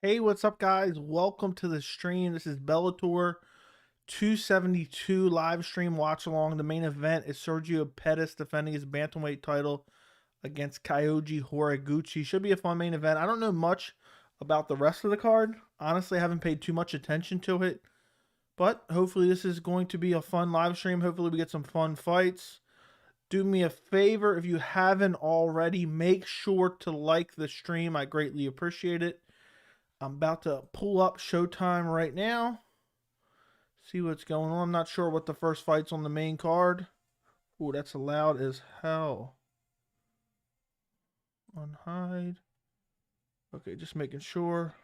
Hey, what's up, guys? Welcome to the stream. This is Bellator 272 live stream watch along. The main event is Sergio Pettis defending his bantamweight title against Kyoji Horiguchi. Should be a fun main event. I don't know much about the rest of the card. Honestly, I haven't paid too much attention to it. But hopefully this is going to be a fun live stream. Hopefully we get some fun fights. Do me a favor, if you haven't already, make sure to like the stream. I greatly appreciate it. I'm about to pull up Showtime right now. See what's going on. I'm not sure what the first fight's on the main card. Ooh, that's loud as hell. Unhide. Okay, just making sure.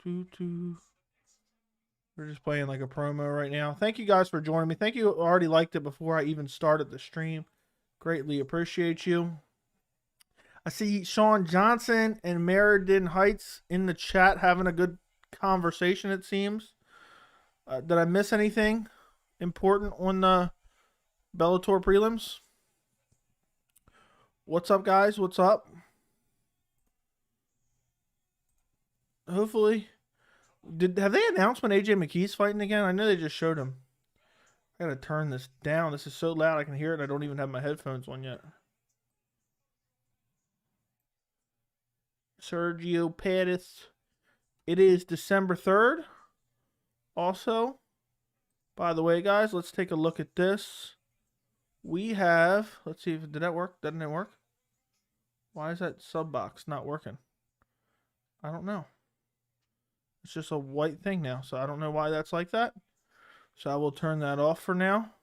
We're just playing like a promo right now. Thank you guys for joining me. Thank you. Already liked it before I even started the stream. Greatly appreciate you. I see Sean Johnson and Meriden Heights in the chat having a good conversation, it seems. Did I miss anything important on the Bellator prelims? What's up, guys? What's up? Hopefully. Have they announced when AJ McKee's fighting again? I know they just showed him. I gotta turn this down. This is so loud I can hear it. I don't even have my headphones on yet. Sergio Pettis. It is December 3rd. Also, by the way, guys, let's take a look at this. We have, let's see if did that work? Doesn't it work? Why is that sub box not working? I don't know. It's just a white thing now, so I don't know why that's like that. So I will turn that off for now.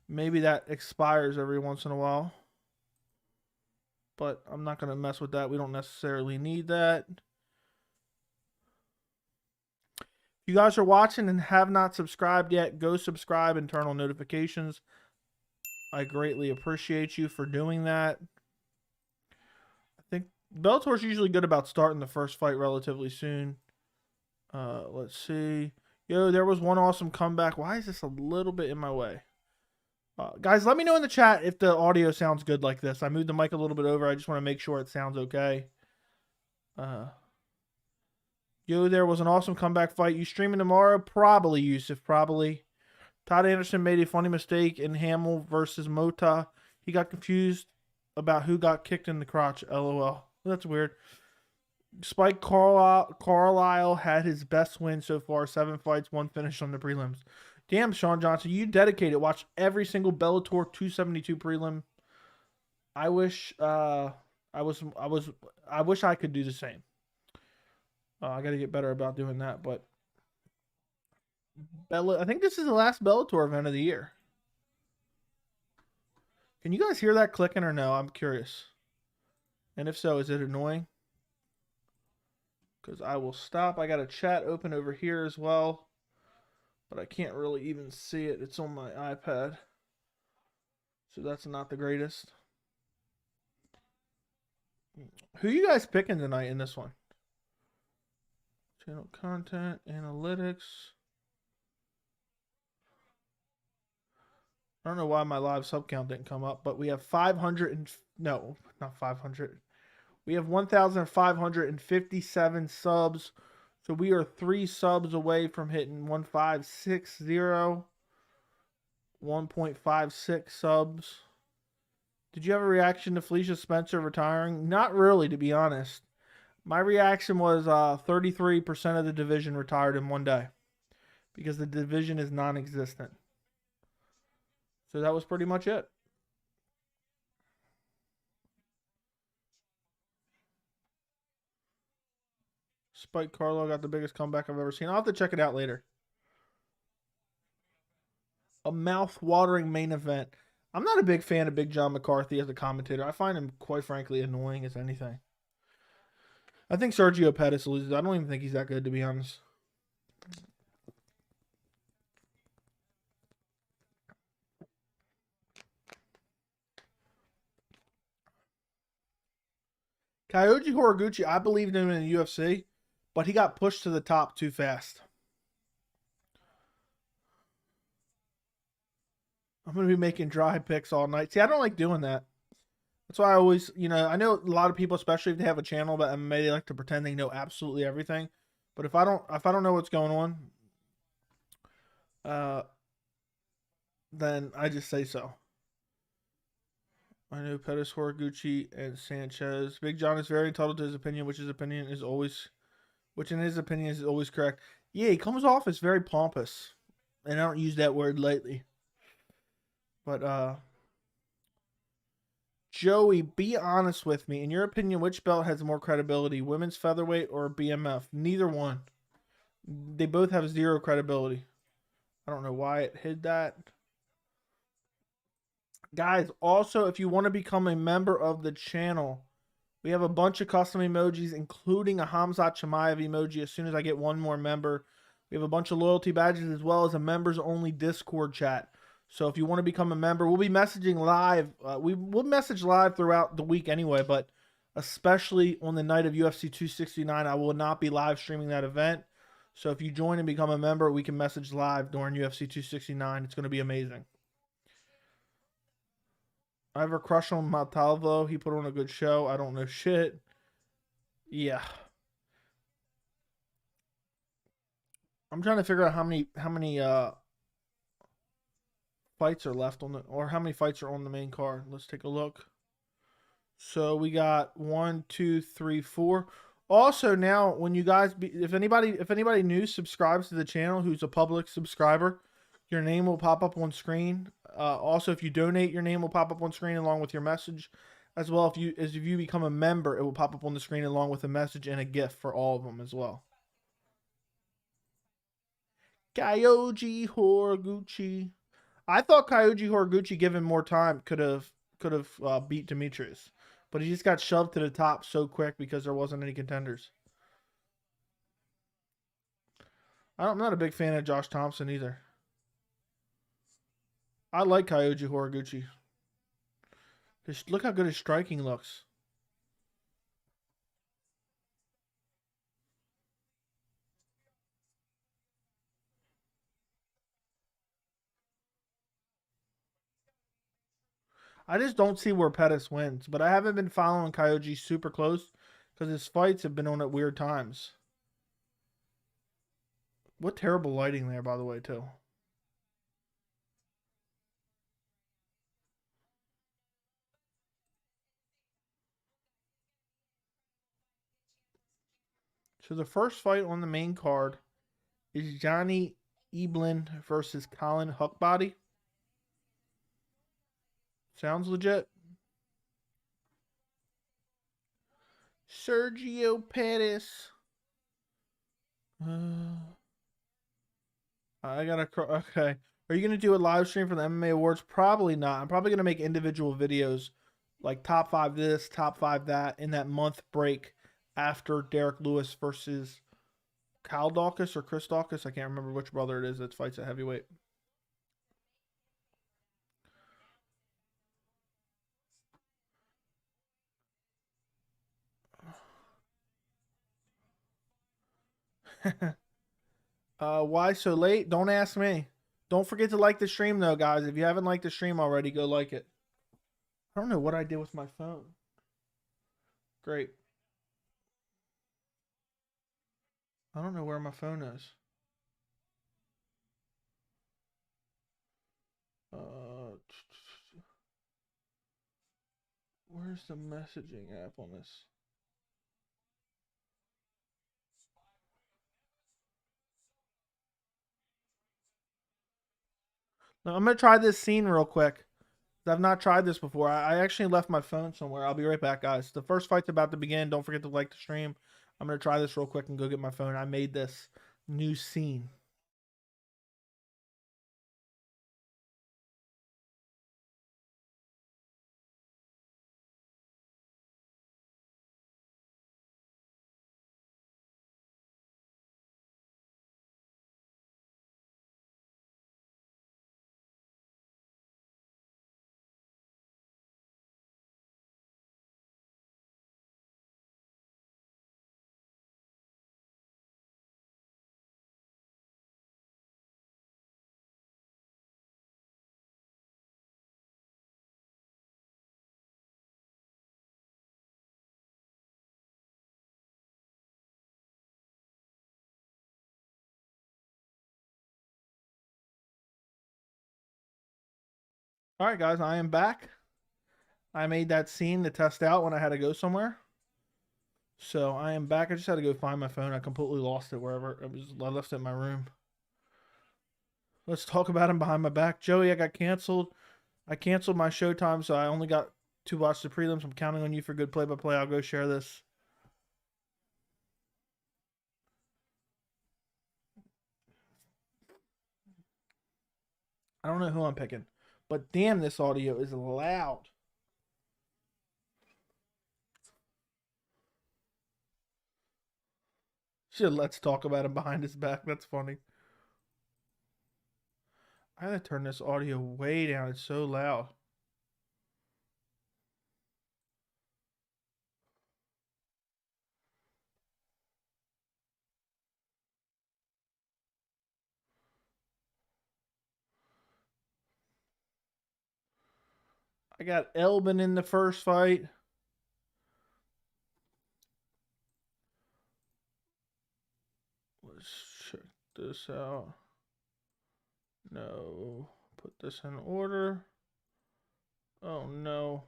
Maybe that expires every once in a while. But I'm not going to mess with that. We don't necessarily need that. If you guys are watching and have not subscribed yet, go subscribe and turn on notifications. I greatly appreciate you for doing that. I think Bellator's usually good about starting the first fight relatively soon. Let's see. Yo, there was one awesome comeback. Why is this a little bit in my way? Guys, let me know in the chat if the audio sounds good like this. I moved the mic a little bit over. I just want to make sure it sounds okay. Yo, there was an awesome comeback fight. You streaming tomorrow? Probably, Yusuf. Probably. Todd Anderson made a funny mistake in Hamill versus Mota. He got confused about who got kicked in the crotch. LOL. That's weird. Spike Carlisle had his best win so far. 7 fights, 1 finish on the prelims. Damn, Sean Johnson, you dedicated. Watch every single Bellator 272 prelim. I wish I wish I could do the same. I got to get better about doing that, but I think this is the last Bellator event of the year. Can you guys hear that clicking or no? I'm curious. And if so, is it annoying? Because I will stop. I got a chat open over here as well, but I can't really even see it. It's on my iPad, so that's not the greatest. Who are you guys picking tonight in this one? Channel content, analytics. I don't know why my live sub count didn't come up, but we have 500 and no, not 500. We have 1,557 subs. So we are 3 subs away from hitting 1,560. 1.56 subs. Did you have a reaction to Felicia Spencer retiring? Not really, to be honest. My reaction was 33% of the division retired in one day. Because the division is non-existent. So that was pretty much it. Spike Carlo got the biggest comeback I've ever seen. I'll have to check it out later. A mouth-watering main event. I'm not a big fan of Big John McCarthy as a commentator. I find him, quite frankly, annoying as anything. I think Sergio Pettis loses. I don't even think he's that good, to be honest. Kyoji Horiguchi, I believed him in the UFC, but he got pushed to the top too fast. I'm going to be making dry picks all night. See, I don't like doing that. That's why I always, I know a lot of people, especially if they have a channel about MMA, they like to pretend they know absolutely everything. But if I don't know what's going on, uh, then I just say so. I know Pettis, Horiguchi, and Sanchez. Big John is very entitled to his opinion, which in his opinion is always correct. Yeah, he comes off as very pompous, and I don't use that word lightly. But Joey, be honest with me. In your opinion, which belt has more credibility, women's featherweight or BMF? Neither one. They both have zero credibility. I don't know why it hid that. Guys, also, if you want to become a member of the channel, we have a bunch of custom emojis, including a Hamzat Chimaev emoji as soon as I get one more member. We have a bunch of loyalty badges as well as a members-only Discord chat. So if you want to become a member, we'll be messaging live. We'll message live throughout the week anyway, but especially on the night of UFC 269, I will not be live streaming that event. So if you join and become a member, we can message live during UFC 269. It's going to be amazing. I have a crush on Montalvo. He put on a good show. I don't know shit. Yeah. I'm trying to figure out how many fights are left on or how many fights are on the main card. Let's take a look. So we got 1, 2, 3, 4. Also now, when you guys if anybody new subscribes to the channel who's a public subscriber, your name will pop up on screen. Also, if you donate, your name will pop up on screen along with your message. As well, if you become a member, it will pop up on the screen along with a message and a gift for all of them as well. Kyoji Horiguchi. I thought Kyoji Horiguchi, given more time, could have beat Demetrius, but he just got shoved to the top so quick because there wasn't any contenders. I'm not a big fan of Josh Thompson either. I like Kyoji Horiguchi. Look how good his striking looks. I just don't see where Pettis wins, but I haven't been following Kyoji super close because his fights have been on at weird times. What terrible lighting there, by the way, too. So the first fight on the main card is Johnny Eblen versus Collin Huckbody. Sounds legit. Sergio Pettis. I gotta. Okay. Are you gonna do a live stream for the MMA awards? Probably not. I'm probably gonna make individual videos, like top 5 this, top 5 that, in that month break after Derek Lewis versus Kyle Dawkins or Chris Dawkins. I can't remember which brother it is that fights at heavyweight. Why so late? Don't ask me. Don't forget to like the stream though, guys. If you haven't liked the stream already, go like it. I don't know what I did with my phone. Great. I don't know where my phone is. Uh, where's the messaging app on this? Now, I'm gonna try this scene real quick. I've not tried this before. I actually left my phone somewhere. I'll be right back, guys. The first fight's about to begin. Don't forget to like the stream. I'm gonna try this real quick and go get my phone. I made this new scene. All right, guys, I am back. I made that scene to test out when I had to go somewhere. So I am back. I just had to go find my phone. I completely lost it wherever I left it in my room. Let's talk about him behind my back. Joey, I got canceled. I canceled my Showtime, so I only got to watch the prelims. I'm counting on you for good play-by-play. I'll go share this. I don't know who I'm picking, but damn, this audio is loud. Shit, let's talk about him behind his back. That's funny. I gotta turn this audio way down. It's so loud. I got Elvin in the first fight. Let's check this out. No. Put this in order. Oh, no.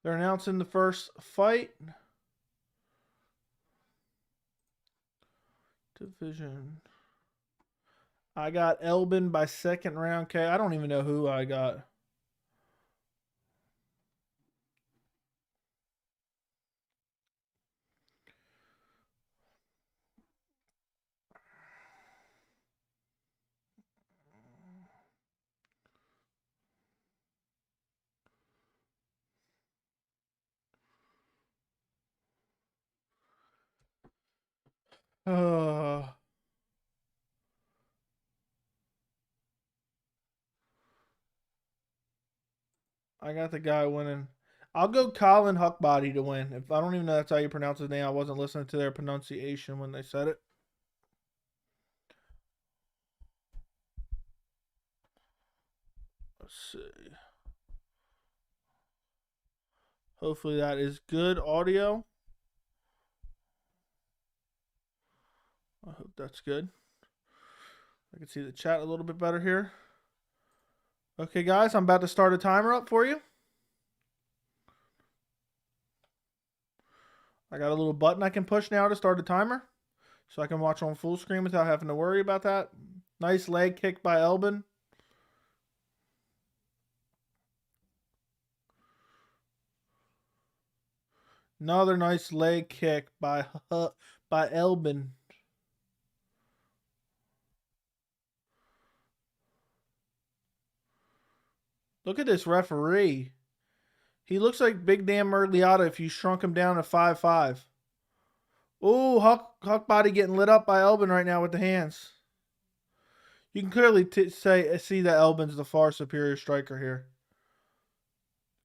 They're announcing the first fight. Division. I got Elvin by second round. Okay, I don't even know who I got. I got the guy winning. I'll go Collin Huckbody to win. If I don't even know that's how you pronounce his name. I wasn't listening to their pronunciation when they said it. Let's see. Hopefully that is good audio. I hope that's good. I can see the chat a little bit better here. Okay, guys, I'm about to start a timer up for you. I got a little button I can push now to start a timer, so I can watch on full screen without having to worry about that. Nice leg kick by Elvin. Another nice leg kick by Elvin. Look at this referee. He looks like Big Dan Merliotta if you shrunk him down to 5'5". Ooh, Huckbody getting lit up by Elvin right now with the hands. You can clearly see that Elvin's the far superior striker here.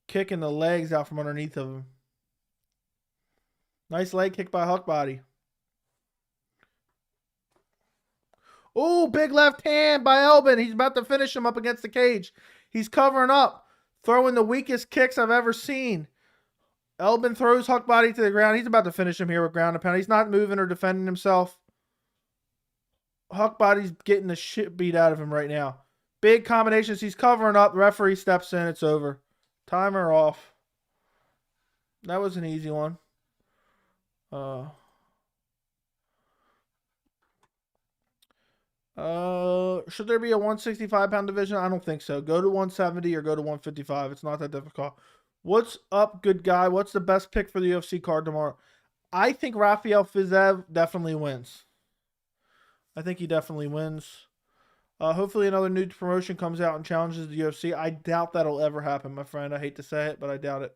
Kicking the legs out from underneath of him. Nice leg kick by Huckbody. Ooh, big left hand by Elvin. He's about to finish him up against the cage. He's covering up, throwing the weakest kicks I've ever seen. Elvin throws Huckbody to the ground. He's about to finish him here with ground and pound. He's not moving or defending himself. Huckbody's getting the shit beat out of him right now. Big combinations. He's covering up. The referee steps in. It's over. Timer off. That was an easy one. Should there be a 165-pound division? I don't think so. Go to 170 or go to 155. It's not that difficult. What's up, good guy? What's the best pick for the UFC card tomorrow? I think Rafael Fiziev definitely wins. I think he definitely wins. Hopefully another new promotion comes out and challenges the UFC. I doubt that'll ever happen, my friend. I hate to say it, but I doubt it.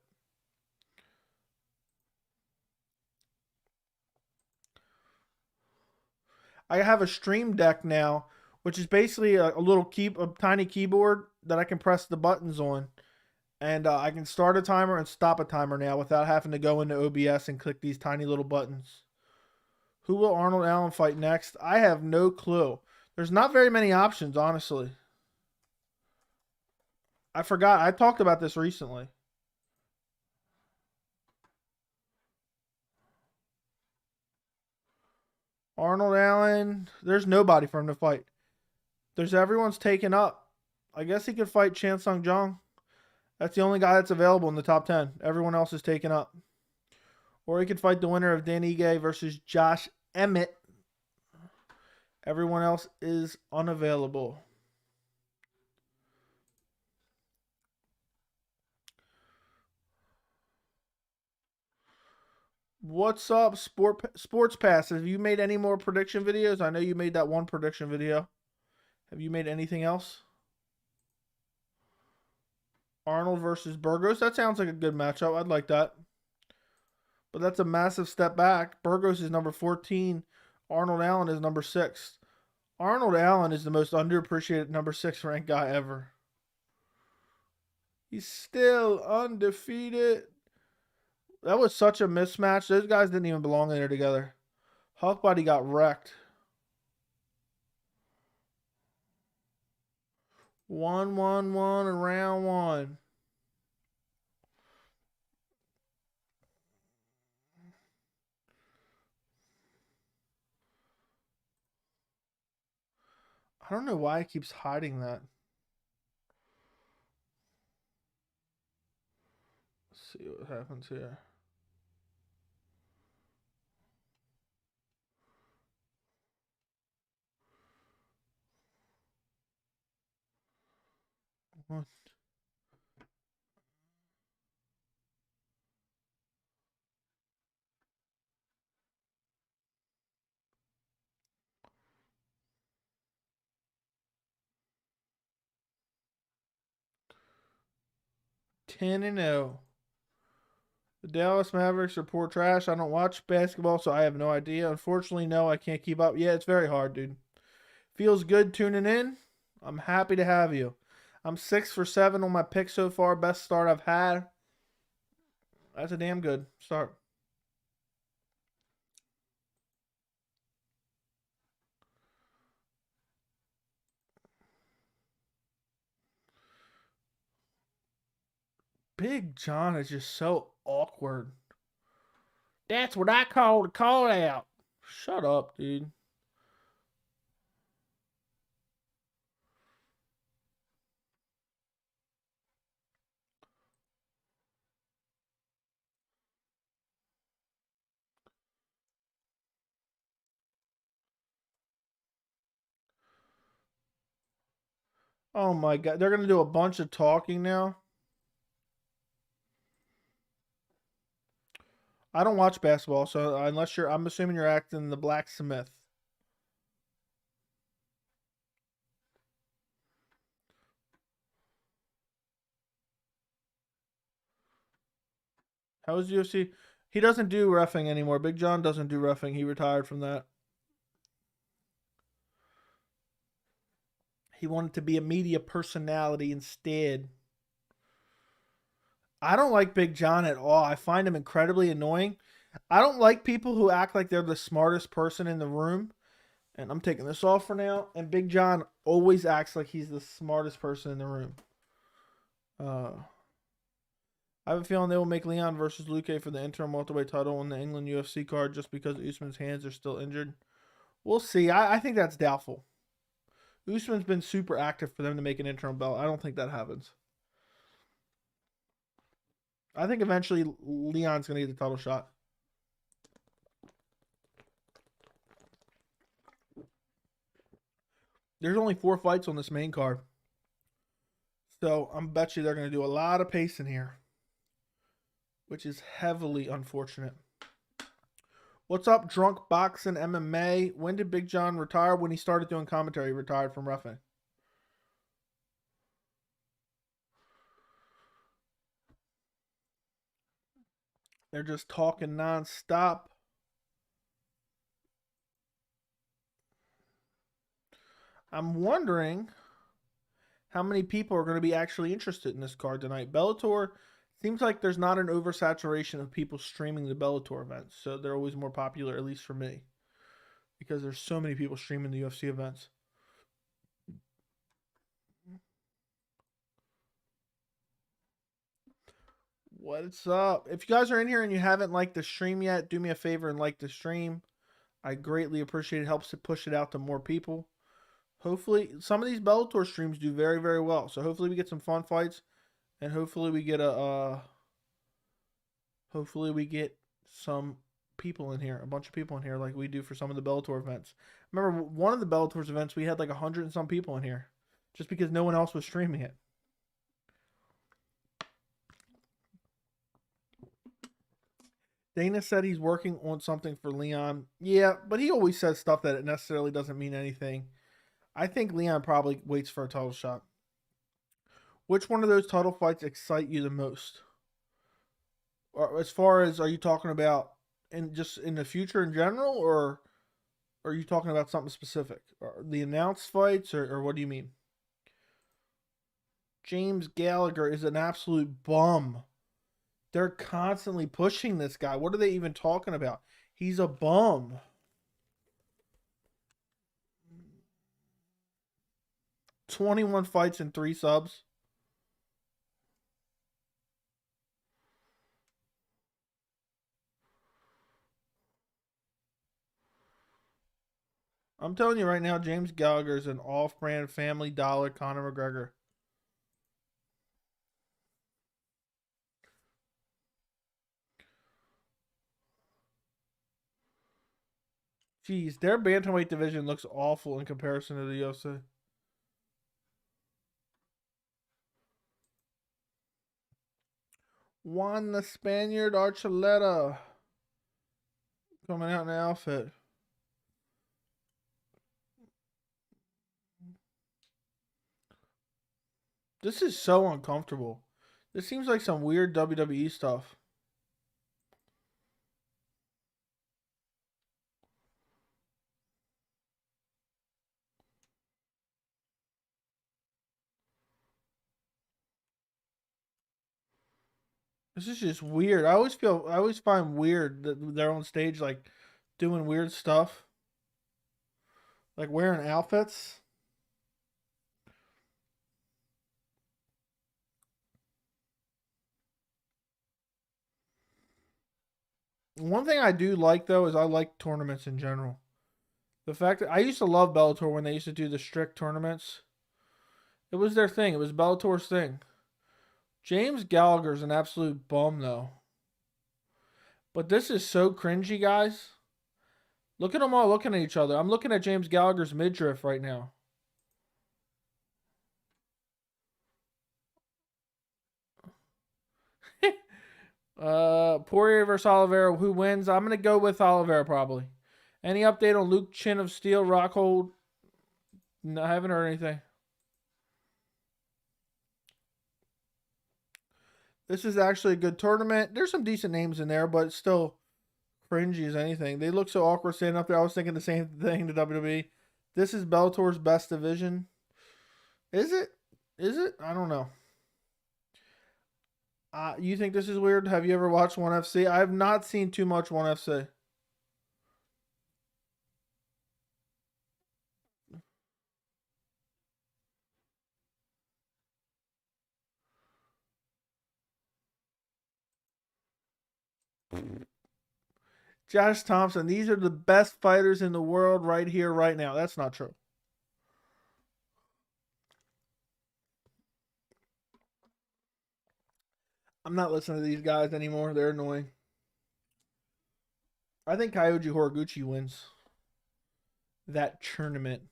I have a Stream Deck now, which is basically a tiny keyboard that I can press the buttons on. And I can start a timer and stop a timer now without having to go into OBS and click these tiny little buttons. Who will Arnold Allen fight next? I have no clue. There's not very many options, honestly. I forgot. I talked about this recently. Arnold Allen. There's nobody for him to fight. Everyone's taken up. I guess he could fight Chan Sung Jung. That's the only guy that's available in the top 10. Everyone else is taken up. Or he could fight the winner of Dan Ige versus Josh Emmett. Everyone else is unavailable. What's up, Sports Pass? Have you made any more prediction videos? I know you made that one prediction video. Have you made anything else? Arnold versus Burgos. That sounds like a good matchup. I'd like that. But that's a massive step back. Burgos is number 14. Arnold Allen is number 6. Arnold Allen is the most underappreciated number 6 ranked guy ever. He's still undefeated. That was such a mismatch. Those guys didn't even belong in there together. Huckbody got wrecked. 1-1-1 in round 1. I don't know why it keeps hiding that. Let's see what happens here. What? Ten and 0. The Dallas Mavericks are poor trash. I don't watch basketball, so I have no idea. Unfortunately, no, I can't keep up. Yeah, it's very hard, dude. Feels good tuning in. I'm happy to have you. I'm 6 for 7 on my pick so far. Best start I've had. That's a damn good start. Big John is just so awkward. That's what I call the call out. Shut up, dude. Oh my god. They're going to do a bunch of talking now. I don't watch basketball, so unless I'm assuming you're acting the blacksmith. How is UFC? He doesn't do reffing anymore. Big John doesn't do reffing. He retired from that. He wanted to be a media personality instead. I don't like Big John at all. I find him incredibly annoying. I don't like people who act like they're the smartest person in the room. And I'm taking this off for now. And Big John always acts like he's the smartest person in the room. I have a feeling they will make Leon versus Luque for the interim welterweight title on the England UFC card just because Usman's hands are still injured. We'll see. I think that's doubtful. Usman's been super active for them to make an interim belt. I don't think that happens. I think eventually Leon's going to get the title shot. There's only 4 fights on this main card. So I bet you they're going to do a lot of pacing here, which is heavily unfortunate. What's up, Drunk Boxing MMA? When did Big John retire? When he started doing commentary, he retired from reffing. They're just talking nonstop. I'm wondering how many people are going to be actually interested in this card tonight. Bellator seems like there's not an oversaturation of people streaming the Bellator events, so they're always more popular, at least for me, because there's so many people streaming the UFC events. What's up? If you guys are in here and you haven't liked the stream yet, do me a favor and like the stream. I greatly appreciate it. Helps to push it out to more people. Hopefully, some of these Bellator streams do very, very well. So hopefully we get some fun fights, and hopefully we get some people in here, a bunch of people in here, like we do for some of the Bellator events. Remember, one of the Bellator's events, we had like 100 and some people in here, just because no one else was streaming it. Dana said he's working on something for Leon. Yeah, but he always says stuff that it necessarily doesn't mean anything. I think Leon probably waits for a title shot. Which one of those title fights excite you the most? Or as far as, are you talking about in the future in general, or are you talking about something specific? The announced fights, or what do you mean? James Gallagher is an absolute bum. They're constantly pushing this guy. What are they even talking about? He's a bum. $21 fights and 3 subs. I'm telling you right now, James Gallagher is an off-brand Family Dollar Conor McGregor. Jeez, their bantamweight division looks awful in comparison to the UFC. Juan the Spaniard Archuleta coming out in the outfit. This is so uncomfortable. This seems like some weird WWE stuff. This is just weird. I always find weird that they're on stage like doing weird stuff. Like wearing outfits. One thing I do like though is I like tournaments in general. The fact that I used to love Bellator when they used to do the strict tournaments. It was their thing. It was Bellator's thing. James Gallagher's an absolute bum though. But this is so cringy, guys. Look at them all looking at each other. I'm looking at James Gallagher's midriff right now. Poirier versus Oliveira. Who wins? I'm going to go with Oliveira probably. Any update on Luke Chin of Steel, Rockhold? No, I haven't heard anything. This is actually a good tournament. There's some decent names in there, but it's still cringy as anything. They look so awkward standing up there. I was thinking the same thing to WWE. This is Bellator's best division. Is it? Is it? I don't know. You think this is weird? Have you ever watched 1FC? I have not seen too much 1FC. Josh Thompson, these are the best fighters in the world right here, right now. That's not true. I'm not listening to these guys anymore. They're annoying. I think Kyoji Horiguchi wins that tournament.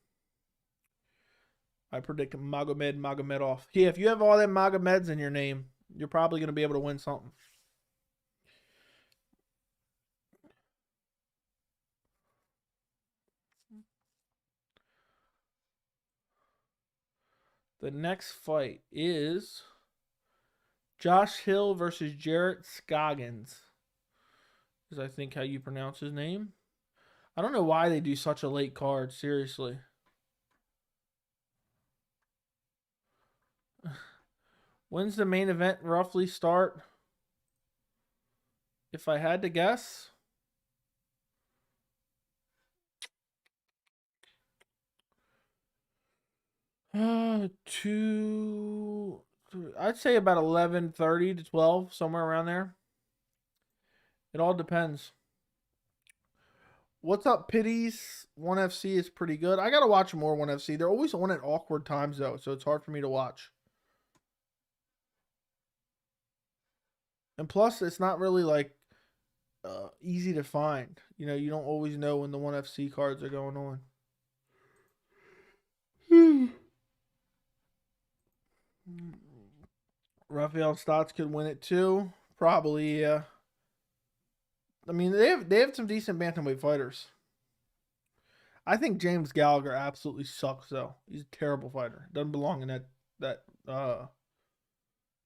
I predict Magomedov. Yeah, if you have all them Magomeds in your name, you're probably going to be able to win something. The next fight is Josh Hill versus Jarrett Scoggins. Is I think how you pronounce his name. I don't know why they do such a late card, seriously. When's the main event roughly start? If I had to guess. I'd say about 11:30 to 12, somewhere around there. It all depends. What's up, Pitties? 1FC is pretty good. I gotta watch more 1FC. They're always on at awkward times though, so it's hard for me to watch. And plus, it's not really like easy to find. You know, you don't always know when the 1FC cards are going on. Rafael Stotts could win it too. Probably, yeah. I mean, they have some decent bantamweight fighters. I think James Gallagher absolutely sucks though. He's a terrible fighter. Doesn't belong in that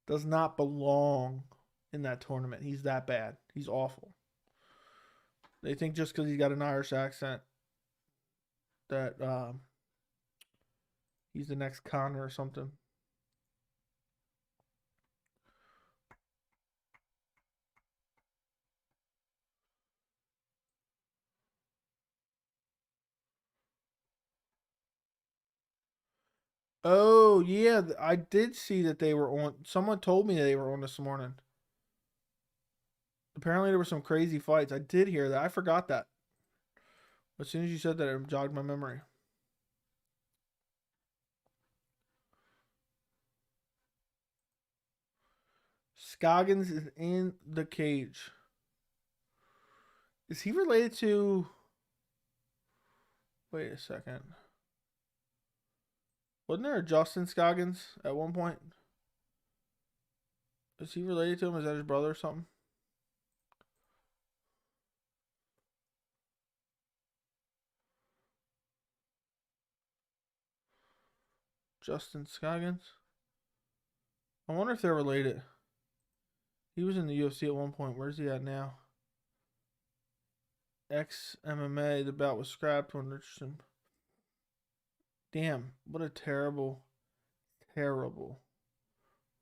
does not belong in that tournament. He's that bad. He's awful. They think just because he's got an Irish accent that he's the next Connor or something. Oh, yeah, I did see that they were on. Someone told me they were on this morning. Apparently, there were some crazy fights. I did hear that. I forgot that. As soon as you said that, it jogged my memory. Scoggins is in the cage. Is he related to... Wait a second. Wasn't there a Justin Scoggins at one point? Is he related to him? Is that his brother or something? Justin Scoggins? I wonder if they're related. He was in the UFC at one point. Where's he at now? Ex-MMA. The bout was scrapped when Richardson... Damn, what a terrible, terrible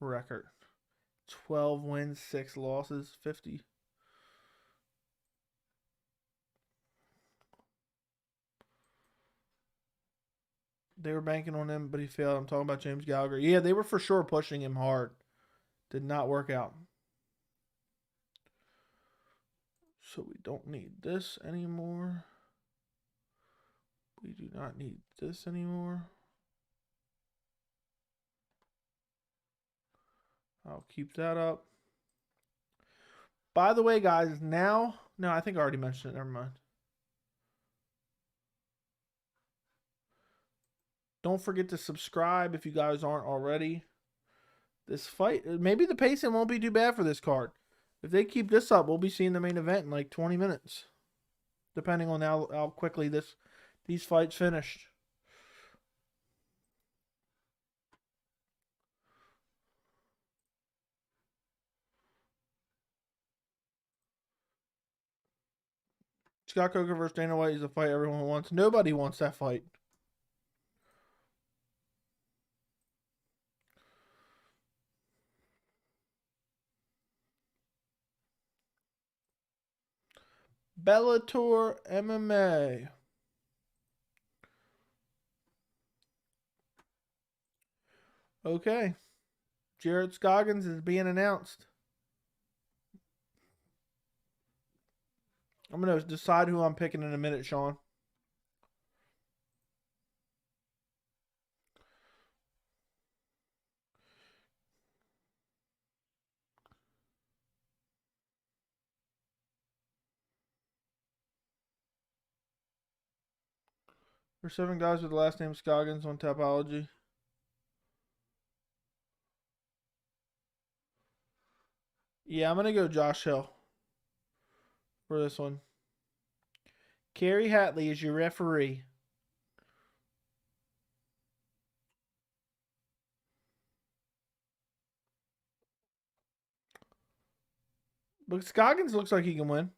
record. 12 wins, 6 losses, 50. They were banking on him, but he failed. I'm talking about James Gallagher. Yeah, they were for sure pushing him hard. Did not work out. So we don't need this anymore. We do not need this anymore. I'll keep that up. By the way, guys, now... No, I think I already mentioned it. Never mind. Don't forget to subscribe if you guys aren't already. This fight, maybe the pacing won't be too bad for this card. If they keep this up, we'll be seeing the main event in like 20 minutes. Depending on how quickly these fights finished. Scott Coker versus Dana White is a fight everyone wants. Nobody wants that fight. Bellator MMA. Okay. Jared Scoggins is being announced. I'm going to decide who I'm picking in a minute, Sean. There's 7 guys with the last name Scoggins on Tapology. Yeah, I'm going to go Josh Hill for this one. Kerry Hatley is your referee. But Scoggins looks like he can win.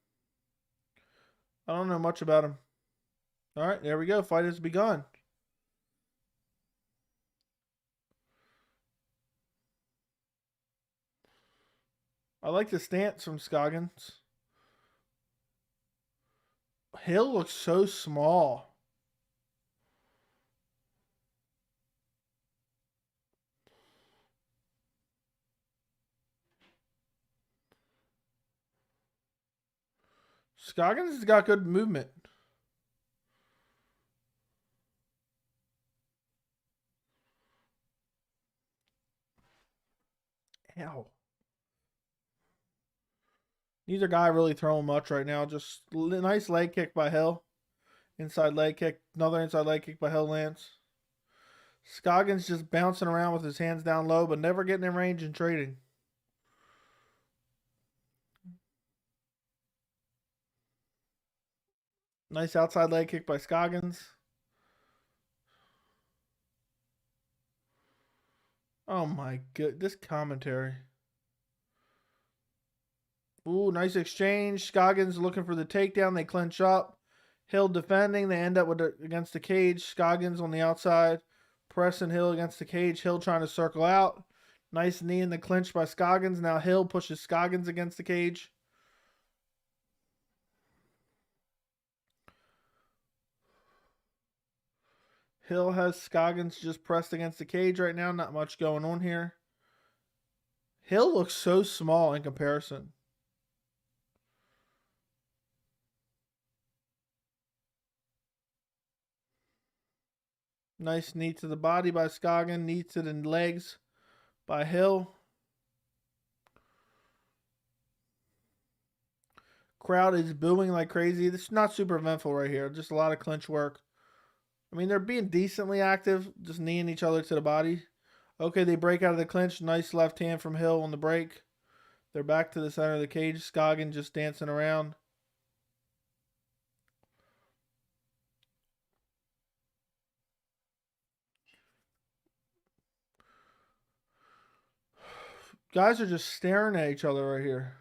I don't know much about him. All right, there we go. Fight has begun. I like the stance from Scoggins. Hill looks so small. Scoggins has got good movement. hell? Neither guy really throwing much right now. Just nice leg kick by Hill. Inside leg kick. Another inside leg kick by Hill lands. Scoggins just bouncing around with his hands down low, but never getting in range and trading. Nice outside leg kick by Scoggins. Oh my god, this commentary. Ooh, nice exchange. Scoggins looking for the takedown. They clinch up. Hill defending. They end up with against the cage. Scoggins on the outside. Pressing Hill against the cage. Hill trying to circle out. Nice knee in the clinch by Scoggins. Now Hill pushes Scoggins against the cage. Hill has Scoggins just pressed against the cage right now. Not much going on here. Hill looks so small in comparison. Nice knee to the body by Scoggins. Knee to the legs by Hill. Crowd is booing like crazy. This is not super eventful right here. Just a lot of clinch work. I mean, they're being decently active, just kneeing each other to the body. Okay, they break out of the clinch. Nice left hand from Hill on the break. They're back to the center of the cage. Scoggins just dancing around. Guys are just staring at each other right here.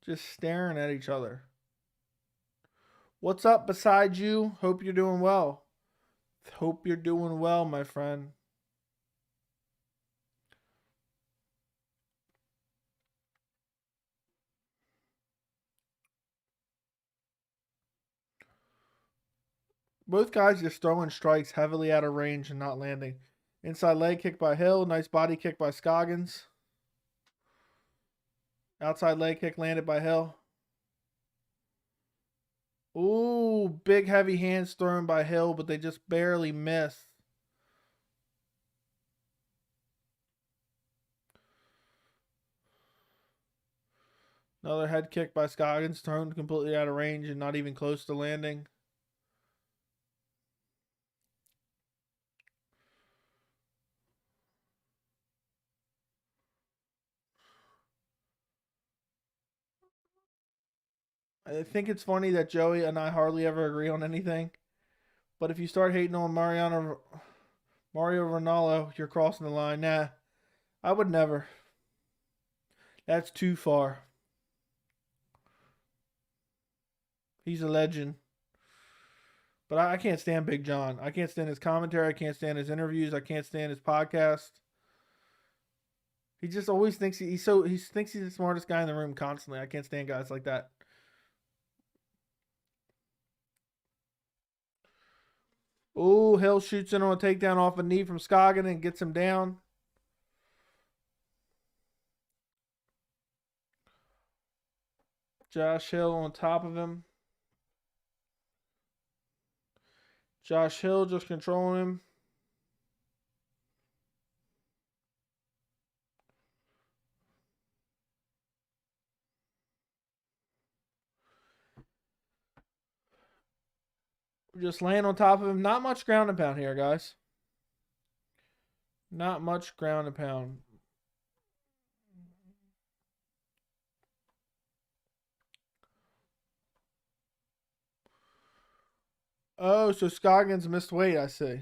Just staring at each other. What's up beside you? Hope you're doing well. Hope you're doing well, my friend. Both guys just throwing strikes heavily out of range and not landing. Inside leg kick by Hill. Nice body kick by Scoggins. Outside leg kick landed by Hill. Ooh, big heavy hands thrown by Hill, but they just barely missed. Another head kick by Scoggins, thrown completely out of range and not even close to landing. I think it's funny that Joey and I hardly ever agree on anything. But if you start hating on Mario Ronaldo, you're crossing the line. Nah, I would never. That's too far. He's a legend. But I can't stand Big John. I can't stand his commentary. I can't stand his interviews. I can't stand his podcast. He just always thinks he thinks he's the smartest guy in the room constantly. I can't stand guys like that. Ooh, Hill shoots in on a takedown off a knee from Scoggins and gets him down. Josh Hill on top of him. Josh Hill just controlling him. Just laying on top of him. Not much ground and pound here, guys. Not much ground and pound. Oh, so Scoggins missed weight, I see.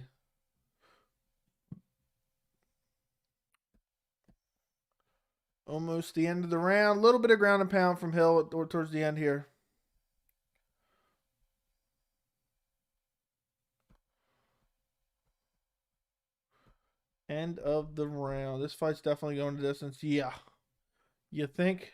Almost the end of the round. A little bit of ground and pound from Hill towards the end here. End of the round. This fight's definitely going to distance. Yeah. You think?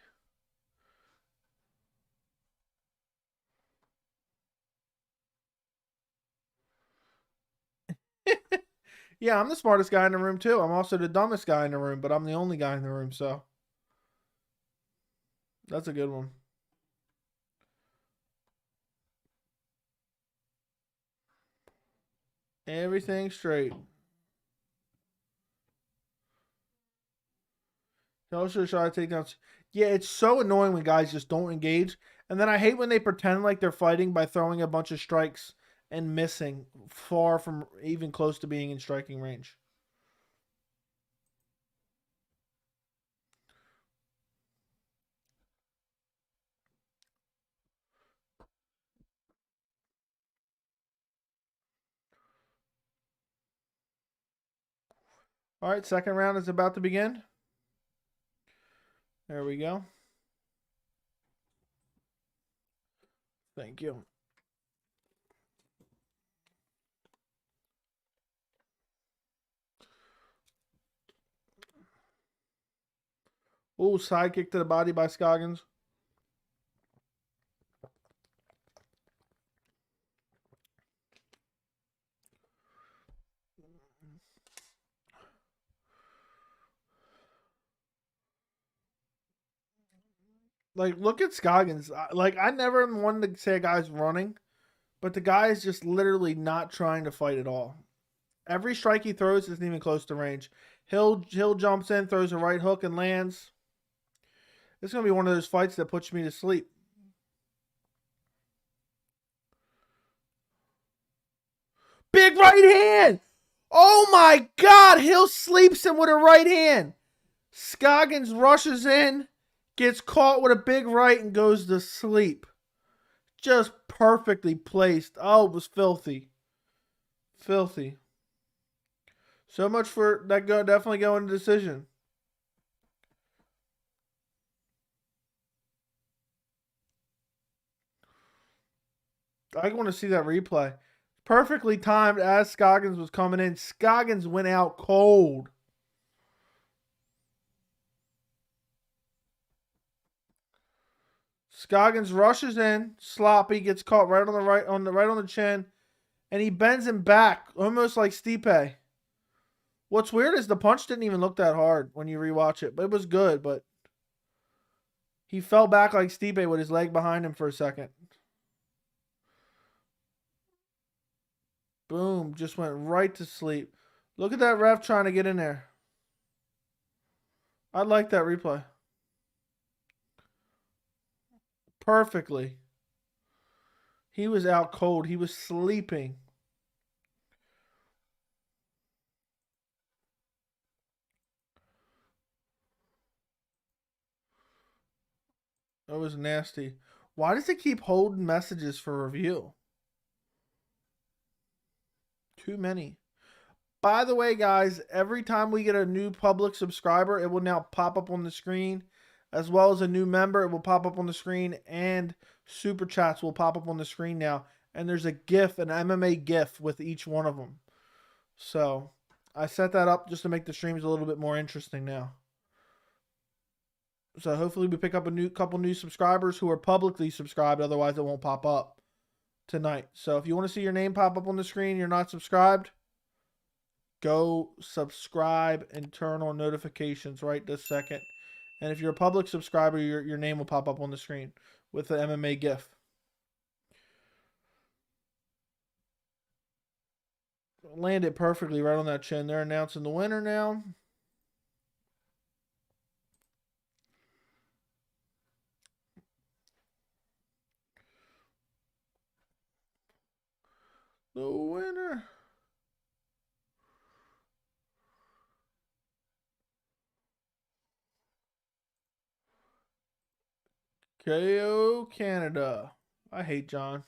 Yeah, I'm the smartest guy in the room, too. I'm also the dumbest guy in the room, but I'm the only guy in the room, so. That's a good one. Everything straight. He also shot takedowns. Yeah, it's so annoying when guys just don't engage. And then I hate when they pretend like they're fighting by throwing a bunch of strikes and missing far from even close to being in striking range. All right, second round is about to begin. There we go. Thank you. Ooh, side kick to the body by Scoggins. Like, look at Scoggins. Like, I never wanted to say a guy's running, but the guy is just literally not trying to fight at all. Every strike he throws isn't even close to range. Hill jumps in, throws a right hook, and lands. It's going to be one of those fights that puts me to sleep. Big right hand! Oh my God! Hill sleeps him with a right hand. Scoggins rushes in, gets caught with a big right, and goes to sleep. Just perfectly placed. Oh, it was filthy. Filthy. So much for that definitely going to decision. I want to see that replay. Perfectly timed as Scoggins was coming in. Scoggins went out cold. Scoggins rushes in, sloppy, gets caught right on the chin, and he bends him back, almost like Stipe. What's weird is the punch didn't even look that hard when you rewatch it, but it was good. But he fell back like Stipe with his leg behind him for a second. Boom, just went right to sleep. Look at that ref trying to get in there. I like that replay. Perfectly. He was out cold. He was sleeping. That was nasty. Why does it keep holding messages for review? Too many. By the way, guys, every time we get a new public subscriber, it will now pop up on the screen, as well as a new member. It will pop up on the screen, and super chats will pop up on the screen now. And there's a GIF, an MMA GIF with each one of them. So I set that up just to make the streams a little bit more interesting now. So hopefully we pick up a couple new subscribers who are publicly subscribed. Otherwise, it won't pop up tonight. So if you want to see your name pop up on the screen, you're not subscribed, go subscribe and turn on notifications right this second. And if you're a public subscriber, your name will pop up on the screen with the MMA GIF. Landed perfectly right on that chin. They're announcing the winner now. The winner. KO Canada. I hate John.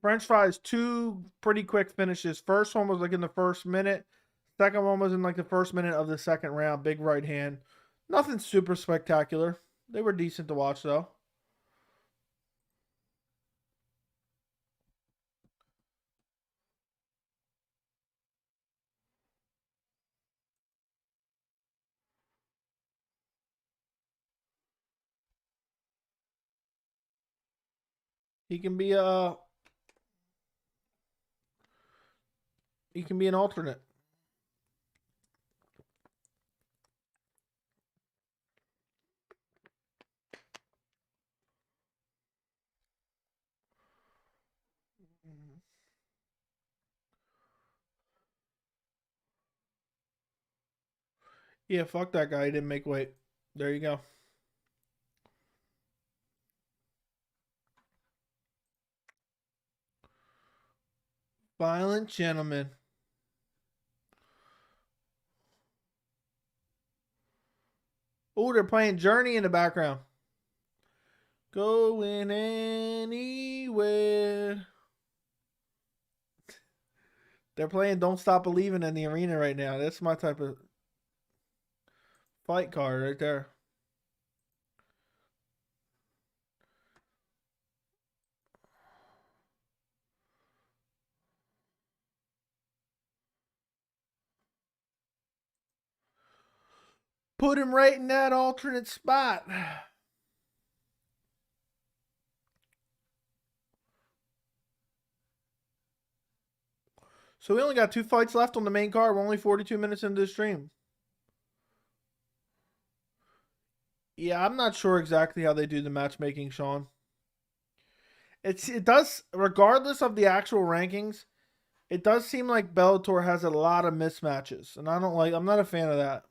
French fries, two pretty quick finishes. First one was like in the first minute. Second one was in like the first minute of the second round. Big right hand. Nothing super spectacular. They were decent to watch though. He can be He can be an alternate. Yeah, fuck that guy. He didn't make weight. There you go. Violent gentleman. Oh, they're playing Journey in the background. Going anywhere. They're playing Don't Stop Believing in the arena right now. That's my type of fight card right there. Put him right in that alternate spot. So we only got 2 fights left on the main card. We're only 42 minutes into the stream. Yeah, I'm not sure exactly how they do the matchmaking, Sean. It does, regardless of the actual rankings, it does seem like Bellator has a lot of mismatches, and I'm not a fan of that.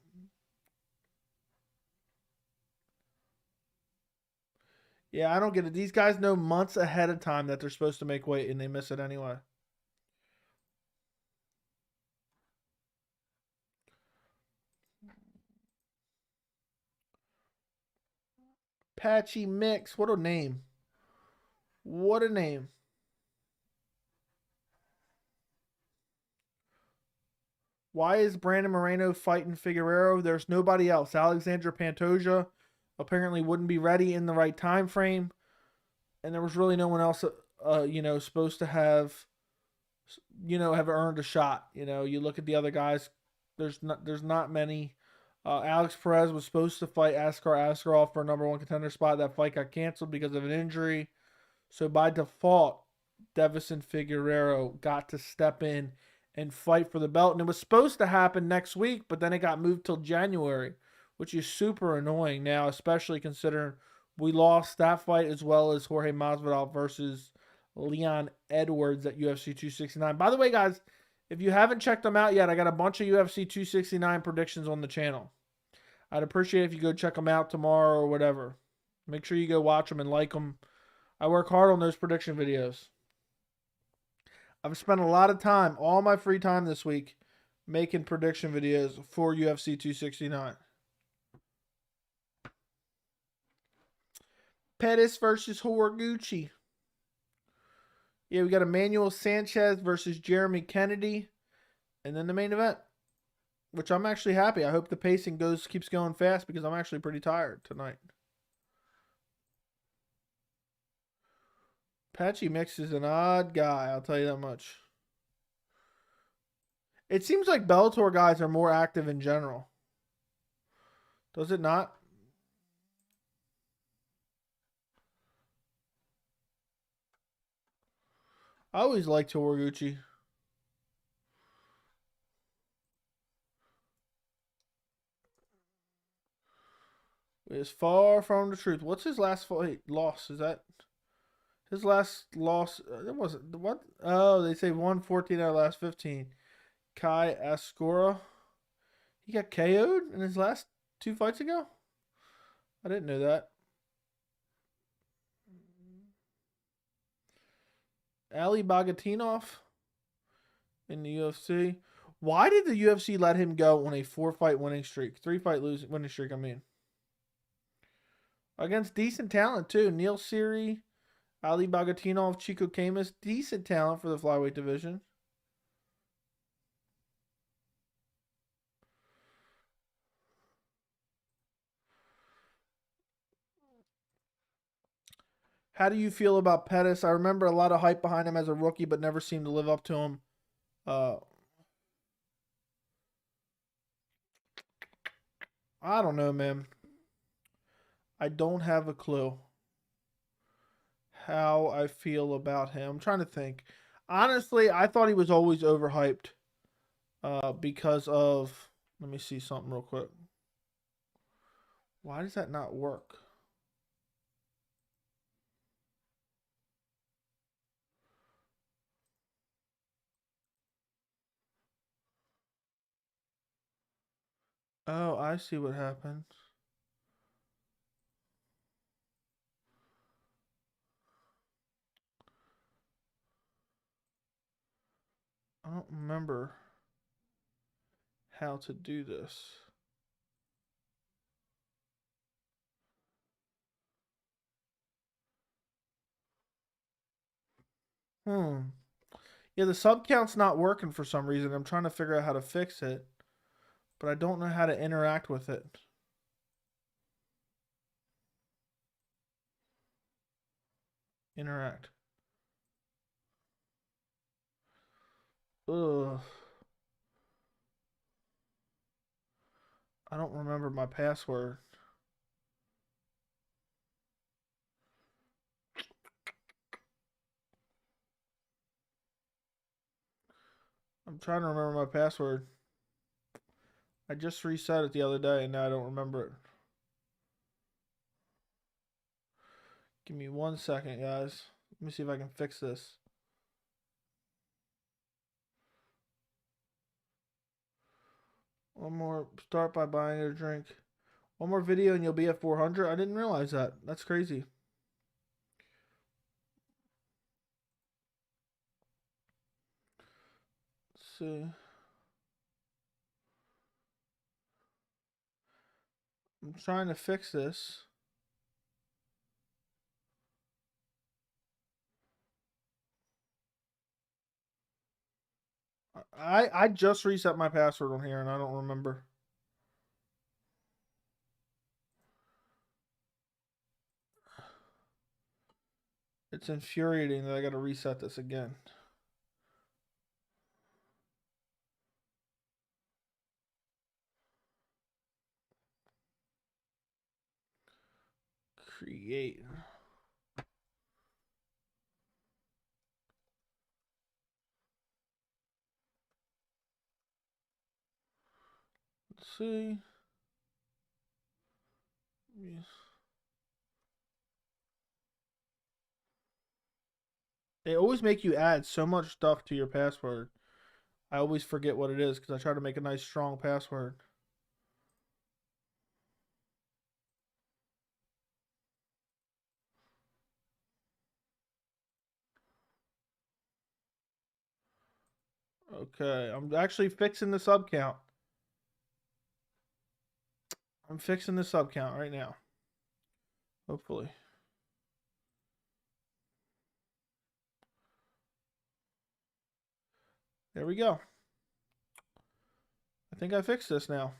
Yeah, I don't get it. These guys know months ahead of time that they're supposed to make weight, and they miss it anyway. Patchy Mix, what a name. What a name. Why is Brandon Moreno fighting Figueroa? There's nobody else. Alexandra Pantoja apparently wouldn't be ready in the right time frame, and there was really no one else, supposed to have, have earned a shot. You look at the other guys. There's not many. Alex Perez was supposed to fight Askar Askarov for a #1 contender spot. That fight got canceled because of an injury. So by default, Devison Figueroa got to step in and fight for the belt. And it was supposed to happen next week, but then it got moved till January, which is super annoying now, especially considering we lost that fight as well as Jorge Masvidal versus Leon Edwards at UFC 269. By the way, guys, if you haven't checked them out yet, I got a bunch of UFC 269 predictions on the channel. I'd appreciate if you go check them out tomorrow or whatever. Make sure you go watch them and like them. I work hard on those prediction videos. I've spent a lot of time, all my free time this week, making prediction videos for UFC 269. Pettis versus Horiguchi. Yeah, we got Emmanuel Sanchez versus Jeremy Kennedy. And then the main event, which I'm actually happy. I hope the pacing keeps going fast because I'm actually pretty tired tonight. Patchy Mix is an odd guy, I'll tell you that much. It seems like Bellator guys are more active in general. Does it not? I always liked Horiguchi. It's far from the truth. What's his last fight loss? Is that his last loss? It wasn't what? Oh, they say 114 out of last 15. Kai Ascora. He got KO'd in his last 2 fights ago? I didn't know that. Ali Bagatinov in the UFC. Why did the UFC let him go on a 4-fight winning streak? 3-fight winning streak, I mean. Against decent talent, too. Neil Siri, Ali Bagatinov, Chico Camus. Decent talent for the flyweight division. How do you feel about Pettis? I remember a lot of hype behind him as a rookie, but never seemed to live up to him. I don't know, man. I don't have a clue how I feel about him. I'm trying to think. Honestly, I thought he was always overhyped. because of, let me see something real quick. Why does that not work? Oh, I see what happened. I don't remember how to do this. Yeah, the sub count's not working for some reason. I'm trying to figure out how to fix it, but I don't know how to interact with it. Interact. Ugh. I don't remember my password. I'm trying to remember my password. I just reset it the other day and now I don't remember it. Give me 1 second, guys. Let me see if I can fix this. One more. Start by buying a drink. One more video and you'll be at 400. I didn't realize that. That's crazy. Let's see. I'm trying to fix this. I just reset my password on here and I don't remember. It's infuriating that I got to reset this again. Create. Let's see. Yes. They always make you add so much stuff to your password. I always forget what it is because I try to make a nice strong password. Okay, I'm actually fixing the sub count. I'm fixing the sub count right now. Hopefully. There we go. I think I fixed this now.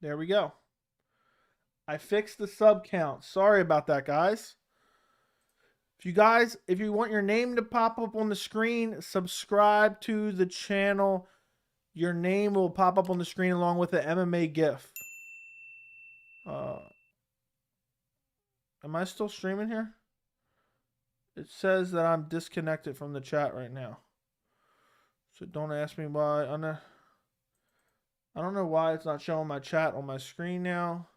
There we go. I fixed the sub count. Sorry about that, guys. If you want your name to pop up on the screen, subscribe to the channel. Your name will pop up on the screen along with the MMA GIF. Am I still streaming here? It says that I'm disconnected from the chat right now. So don't ask me why. I don't know why it's not showing my chat on my screen now.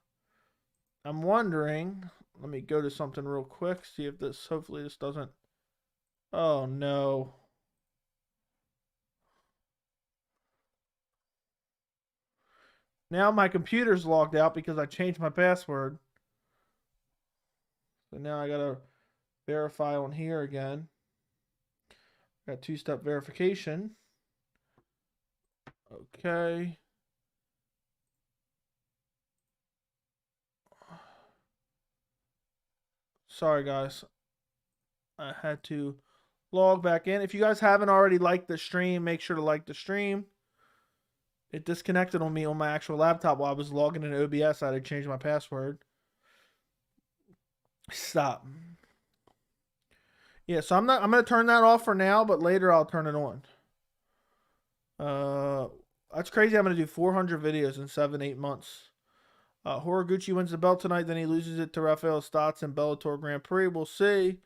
I'm wondering. Let me go to something real quick. See if this, hopefully this doesn't. Oh no. Now my computer's logged out because I changed my password. So now I gotta verify on here again. Got two-step verification. Okay. Sorry, guys. I had to log back in. If you guys haven't already liked the stream, make sure to like the stream. It disconnected on me on my actual laptop while I was logging in OBS. I had to change my password. Stop. Yeah, so I'm gonna turn that off for now, but later I'll turn it on. That's crazy. I'm gonna do 400 videos in 7-8 months. Horiguchi wins the belt tonight, then he loses it to Rafael Stotts in Bellator Grand Prix. We'll see.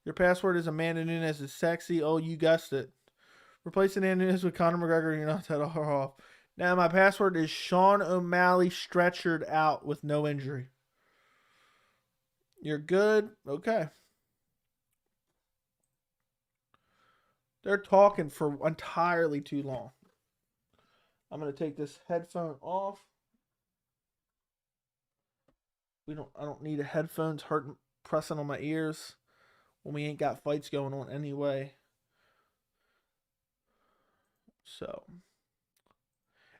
Your password is Amanda Nunes is sexy. Oh, you guessed it. Replacing Nunes with Conor McGregor, you're not that far off. Now my password is Sean O'Malley stretchered out with no injury. You're good? Okay. They're talking for entirely too long. I'm going to take this headphone off. I don't need a headphones hurting pressing on my ears when we ain't got fights going on anyway. So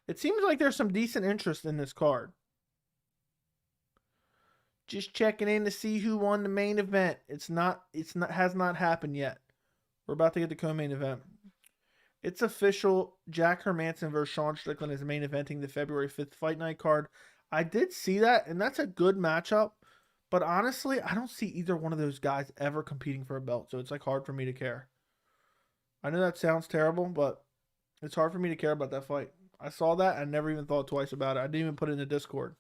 it seems like there's some decent interest in this card. Just checking in to see who won the main event. Has not happened yet. We're about to get the co-main event. It's official. Jack Hermansson versus Sean Strickland is main eventing the February 5th Fight Night card. I did see that, and that's a good matchup. But honestly, I don't see either one of those guys ever competing for a belt, so it's like hard for me to care. I know that sounds terrible, but it's hard for me to care about that fight. I saw that. I never even thought twice about it. I didn't even put it in the Discord.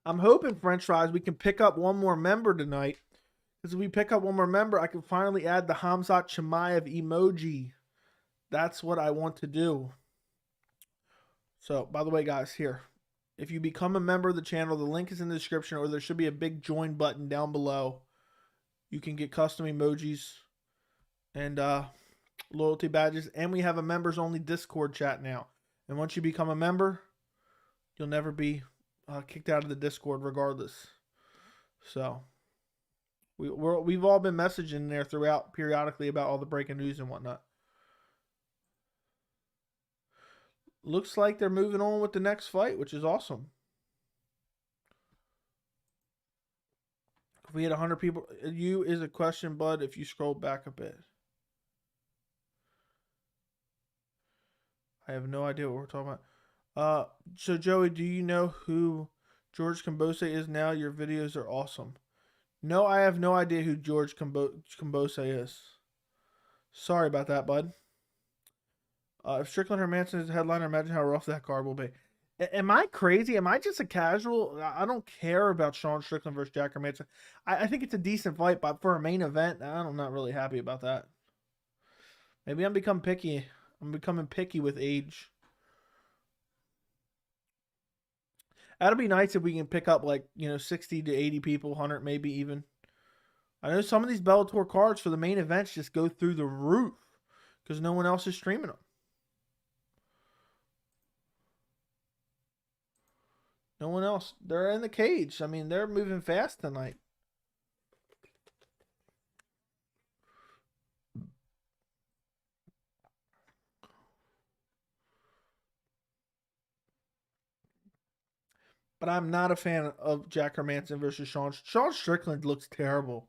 I'm hoping, French fries, we can pick up one more member tonight. Because if we pick up one more member, I can finally add the Hamzat Chimaev emoji. That's what I want to do. So, by the way, guys, here. If you become a member of the channel, the link is in the description, or there should be a big join button down below. You can get custom emojis and loyalty badges. And we have a members-only Discord chat now. And once you become a member, you'll never be kicked out of the Discord regardless. So we've all been messaging there throughout periodically about all the breaking news and whatnot. Looks like they're moving on with the next fight, which is awesome. If we had 100 people, you is a question, bud, if you scroll back a bit. I have no idea what we're talking about. So Joey, do you know who George Kambose is now? Your videos are awesome. No, I have no idea who George Kambose is. Sorry about that, bud. If Strickland Hermansson is the headliner, imagine how rough that card will be. Am I crazy? Am I just a casual? I don't care about Sean Strickland versus Jack Hermansson. I think it's a decent fight, but for a main event, I'm not really happy about that. Maybe I'm becoming picky. I'm becoming picky with age. That'd be nice if we can pick up 60 to 80 people, 100 maybe even. I know some of these Bellator cards for the main events just go through the roof because no one else is streaming them. No one else. They're in the cage. I mean, they're moving fast tonight. But I'm not a fan of Jack Hermansson versus Sean. Sean Strickland looks terrible.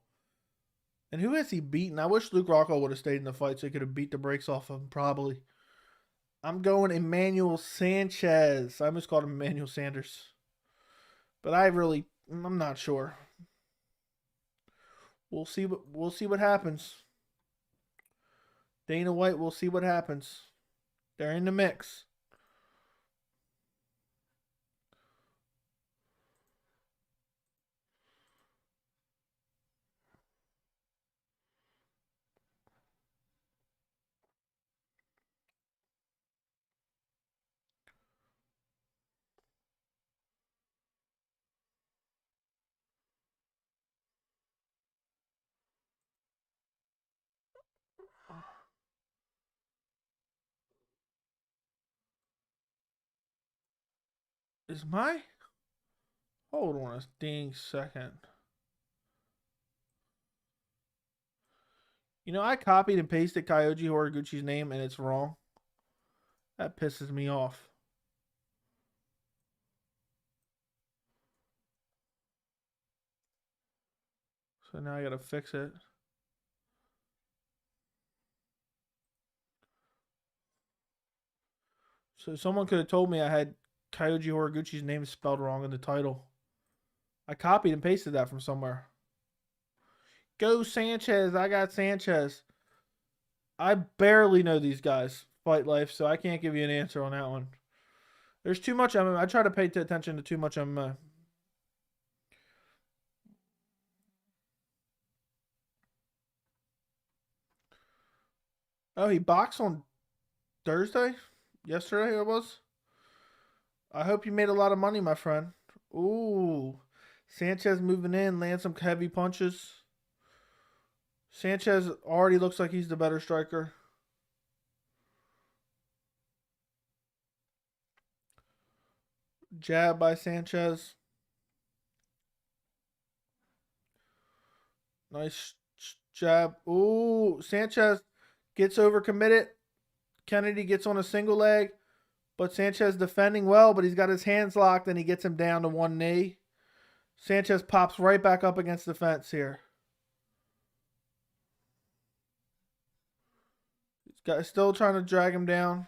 And who has he beaten? I wish Luke Rockhold would have stayed in the fight so he could have beat the brakes off of him, probably. I'm going Emmanuel Sanchez. I almost called him Emmanuel Sanders. But I'm not sure. We'll see what happens. Dana White, we'll see what happens. They're in the mix. Is my... Hold on a dang second. You know, I copied and pasted Kyoji Horiguchi's name and it's wrong. That pisses me off. So now I gotta fix it. So someone could have told me I had Kyoji Horiguchi's name spelled wrong in the title. I copied and pasted that from somewhere. Go Sanchez. I got Sanchez. I barely know these guys, Fight Life, so I can't give you an answer on that one. There's too much MMA. I try to pay attention to too much MMA. Oh, he boxed on Thursday? Yesterday it was? I hope you made a lot of money, my friend. Ooh. Sanchez moving in, land some heavy punches. Sanchez already looks like he's the better striker. Jab by Sanchez. Nice jab. Ooh, Sanchez gets overcommitted. Kennedy gets on a single leg, but Sanchez defending well, but he's got his hands locked and he gets him down to one knee. Sanchez pops right back up against the fence here. Still trying to drag him down.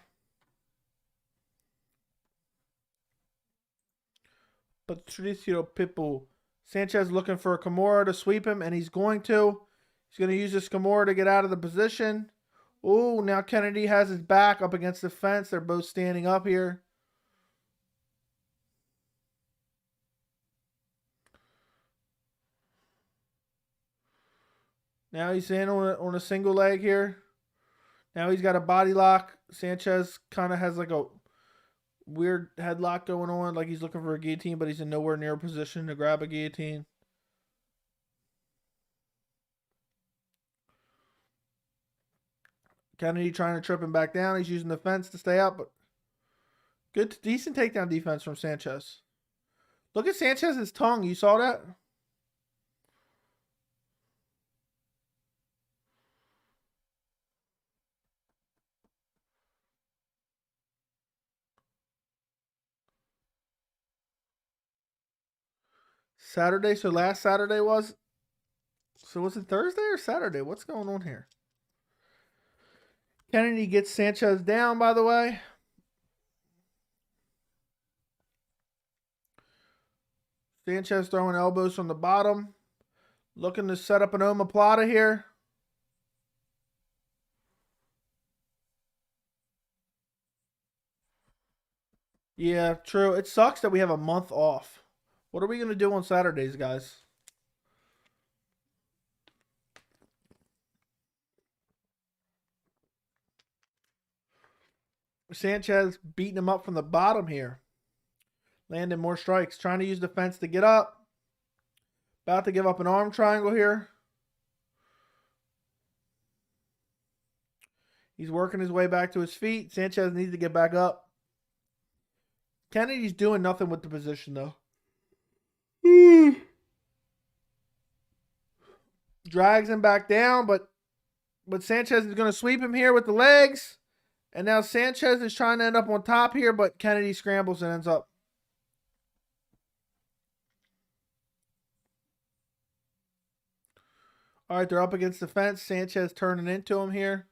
Patricio Pitbull. Sanchez looking for a Kimura to sweep him, and he's going to. He's going to use this Kimura to get out of the position. Oh, now Kennedy has his back up against the fence. They're both standing up here. Now he's in on a single leg here. Now he's got a body lock. Sanchez kind of has like a weird headlock going on, like he's looking for a guillotine, but he's in nowhere near a position to grab a guillotine. Kennedy trying to trip him back down. He's using the fence to stay up, but good, decent takedown defense from Sanchez. Look at Sanchez's tongue. You saw that? Saturday, so last Saturday was? So was it Thursday or Saturday? What's going on here? Kennedy gets Sanchez down, by the way. Sanchez throwing elbows from the bottom. Looking to set up an omoplata here. Yeah, true. It sucks that we have a month off. What are we going to do on Saturdays, guys? Sanchez beating him up from the bottom here. Landing more strikes. Trying to use the fence to get up. About to give up an arm triangle here. He's working his way back to his feet. Sanchez needs to get back up. Kennedy's doing nothing with the position, though. Drags him back down, but Sanchez is going to sweep him here with the legs. And now Sanchez is trying to end up on top here, but Kennedy scrambles and ends up. All right, they're up against the fence. Sanchez turning into him here.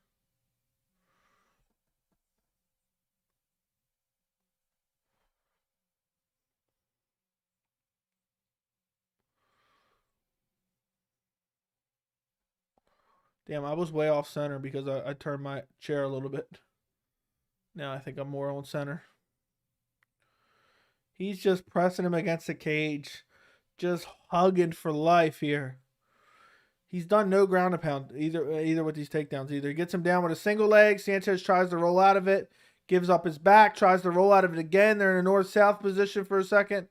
Damn, I was way off center because I turned my chair a little bit. Now I think I'm more on center. He's just pressing him against the cage. Just hugging for life here. He's done no ground and pound either with these takedowns. Either he gets him down with a single leg. Sanchez tries to roll out of it. Gives up his back. Tries to roll out of it again. They're in a north-south position for a second.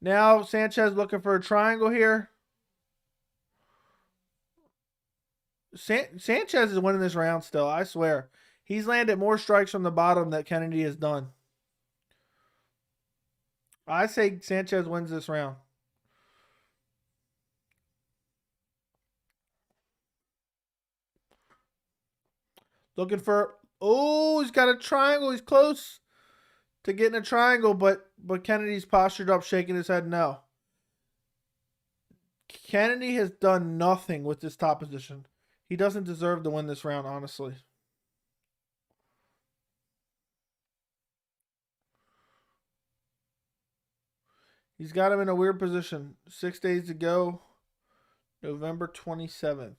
Now Sanchez looking for a triangle here. Sanchez is winning this round still, I swear. He's landed more strikes from the bottom that Kennedy has done. I say Sanchez wins this round. Looking for... Oh, he's got a triangle. He's close to getting a triangle, but Kennedy's postured up, shaking his head no. Kennedy has done nothing with this top position. He doesn't deserve to win this round, honestly. He's got him in a weird position. 6 days to go. November 27th.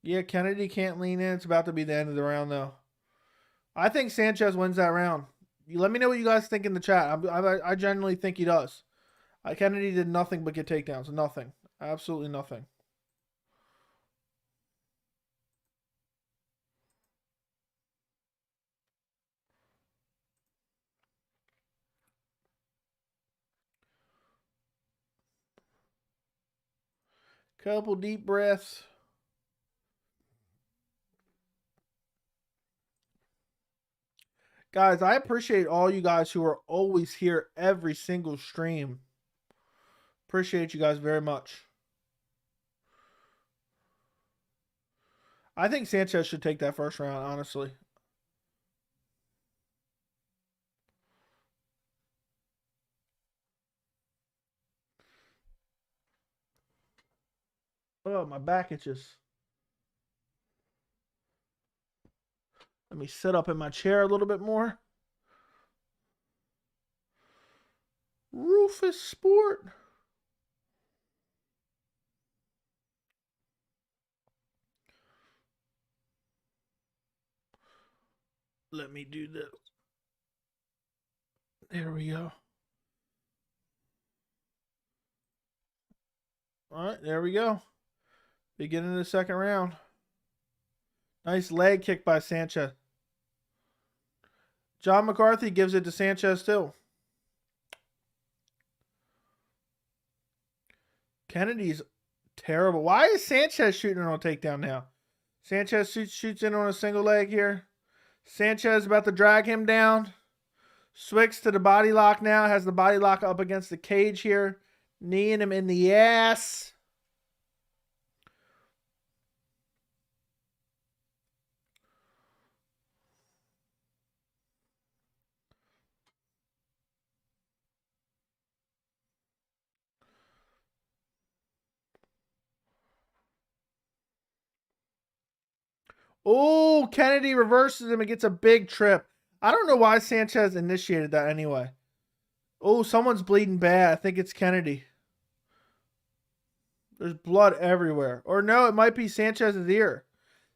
Yeah, Kennedy can't lean in. It's about to be the end of the round, though. I think Sanchez wins that round. You let me know what you guys think in the chat. I genuinely think he does. Kennedy did nothing but get takedowns. Nothing. Absolutely nothing. Couple deep breaths. Guys, I appreciate all you guys who are always here every single stream. Appreciate you guys very much. I think Sanchez should take that first round, honestly. Oh, my back itches. Let me sit up in my chair a little bit more. Rufus Sport. Let me do this. There we go. All right, there we go. Beginning of the second round. Nice leg kick by Sanchez. John McCarthy gives it to Sanchez too. Kennedy's terrible. Why is Sanchez shooting on a takedown now? Sanchez shoots in on a single leg here. Sanchez about to drag him down. Swicks to the body lock now. Has the body lock up against the cage here. Kneeing him in the ass. Oh, Kennedy reverses him and gets a big trip. I don't know why Sanchez initiated that anyway. Oh, someone's bleeding bad. I think it's Kennedy. There's blood everywhere. Or no, it might be Sanchez's ear.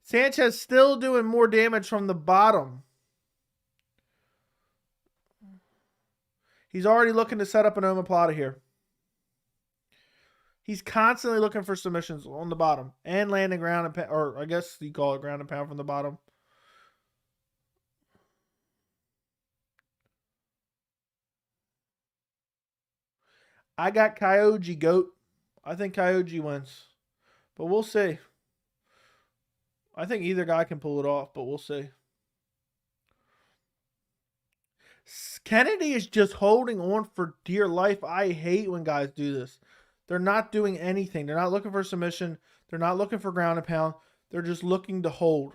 Sanchez still doing more damage from the bottom. He's already looking to set up an omoplata here. He's constantly looking for submissions on the bottom and landing ground and pound, or I guess you call it ground and pound from the bottom. I got Kyoji Goat. I think Kyoji wins, but we'll see. I think either guy can pull it off, but we'll see. Kennedy is just holding on for dear life. I hate when guys do this. They're not doing anything. They're not looking for submission. They're not looking for ground and pound. They're just looking to hold.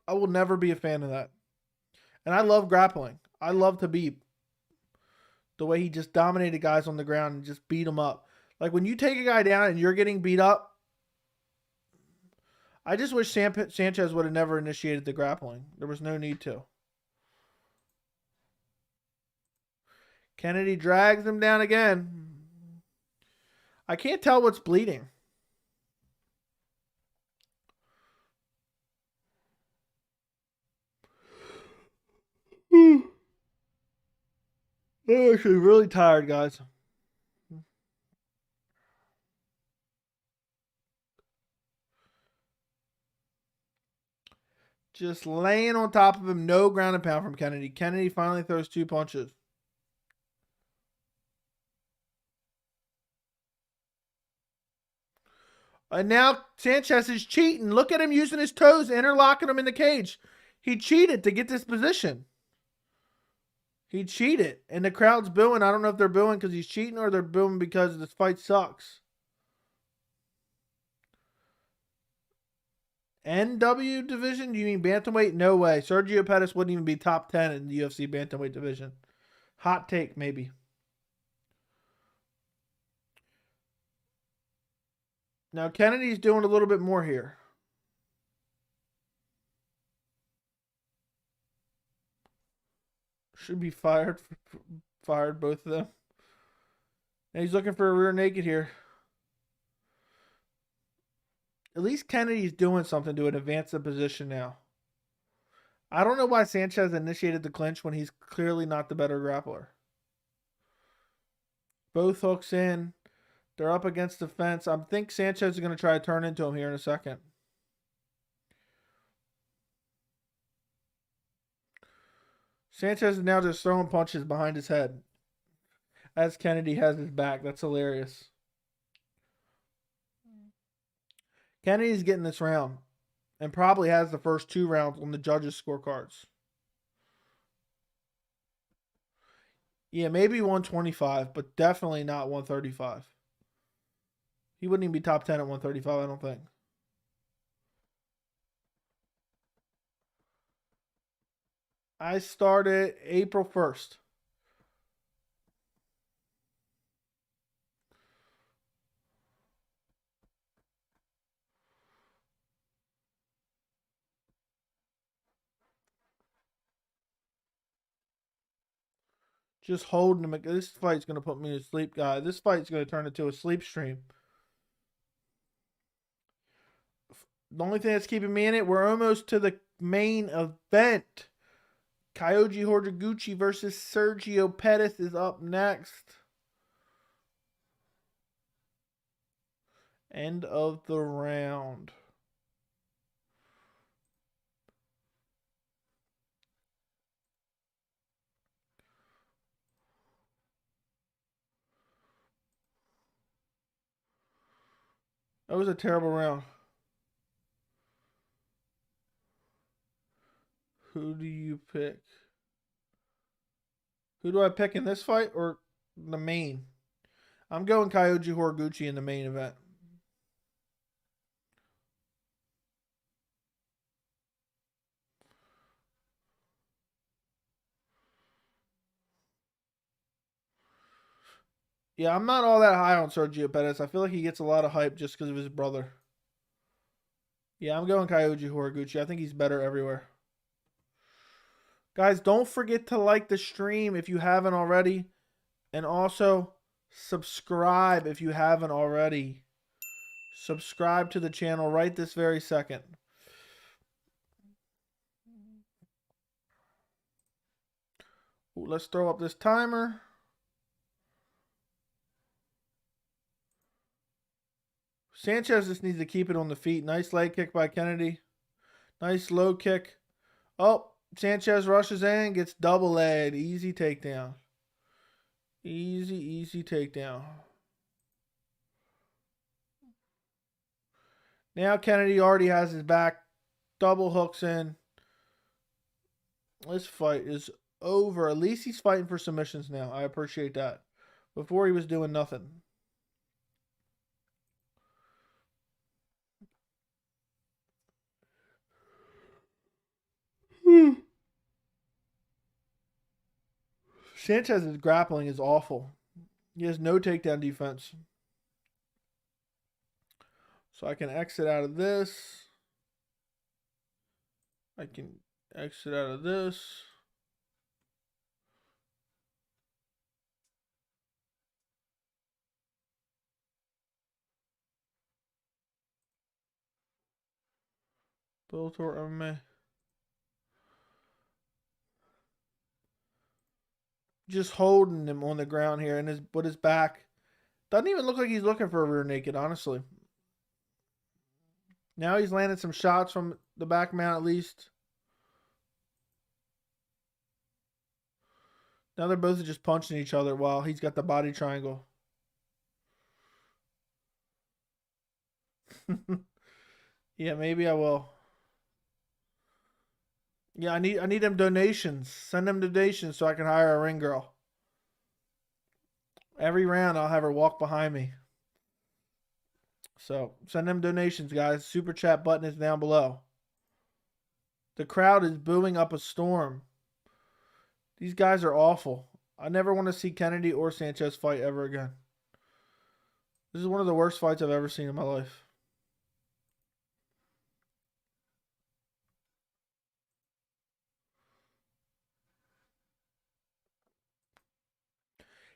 I will never be a fan of that. And I love grappling. I love Khabib. The way he just dominated guys on the ground and just beat them up. Like when you take a guy down and you're getting beat up, I just wish Sanchez would have never initiated the grappling. There was no need to. Kennedy drags him down again. I can't tell what's bleeding. I'm actually really tired, guys. Just laying on top of him. No ground and pound from Kennedy. Kennedy finally throws 2 punches. And now Sanchez is cheating. Look at him using his toes, interlocking him in the cage. He cheated to get this position. He cheated. And the crowd's booing. I don't know if they're booing because he's cheating or they're booing because this fight sucks. NW division? You mean bantamweight? No way. Sergio Pettis wouldn't even be top 10 in the UFC bantamweight division. Hot take, maybe. Now, Kennedy's doing a little bit more here. Should be fired. Fired, both of them. And he's looking for a rear naked here. At least Kennedy's doing something to advance the position now. I don't know why Sanchez initiated the clinch when he's clearly not the better grappler. Both hooks in. They're up against the fence. I think Sanchez is going to try to turn into him here in a second. Sanchez is now just throwing punches behind his head as Kennedy has his back. That's hilarious. Kennedy's getting this round and probably has the first 2 rounds on the judges' scorecards. Yeah, maybe 125, but definitely not 135. He wouldn't even be top 10 at 135, I don't think. I started April 1st. Just holding him. This fight's going to put me to sleep, guys. This fight's going to turn into a sleep stream. The only thing that's keeping me in it, we're almost to the main event. Kyoji Horiguchi versus Sergio Pettis is up next. End of the round. That was a terrible round. Who do you pick? Who do I pick in this fight or the main? I'm going Kyoji Horiguchi in the main event. Yeah, I'm not all that high on Sergio Pettis. I feel like he gets a lot of hype just because of his brother. Yeah, I'm going Kyoji Horiguchi. I think he's better everywhere. Guys, don't forget to like the stream if you haven't already. And also, subscribe if you haven't already. Subscribe to the channel right this very second. Ooh, let's throw up this timer. Sanchez just needs to keep it on the feet. Nice leg kick by Kennedy. Nice low kick. Oh, Sanchez rushes in, gets double legged. Easy takedown. Easy takedown. Now Kennedy already has his back. Double hooks in. This fight is over. At least he's fighting for submissions now. I appreciate that. Before he was doing nothing. Sanchez's grappling is awful. He has no takedown defense. So I can exit out of this. I can exit out of this. Bellator MMA. Just holding him on the ground here and with his back. Doesn't even look like he's looking for a rear naked, honestly. Now he's landed some shots from the back mount at least. Now they're both just punching each other while he's got the body triangle. Yeah, maybe I will. Yeah, I need them donations. Send them donations so I can hire a ring girl. Every round I'll have her walk behind me. So send them donations, guys. Super chat button is down below. The crowd is booing up a storm. These guys are awful. I never want to see Kennedy or Sanchez fight ever again. This is one of the worst fights I've ever seen in my life.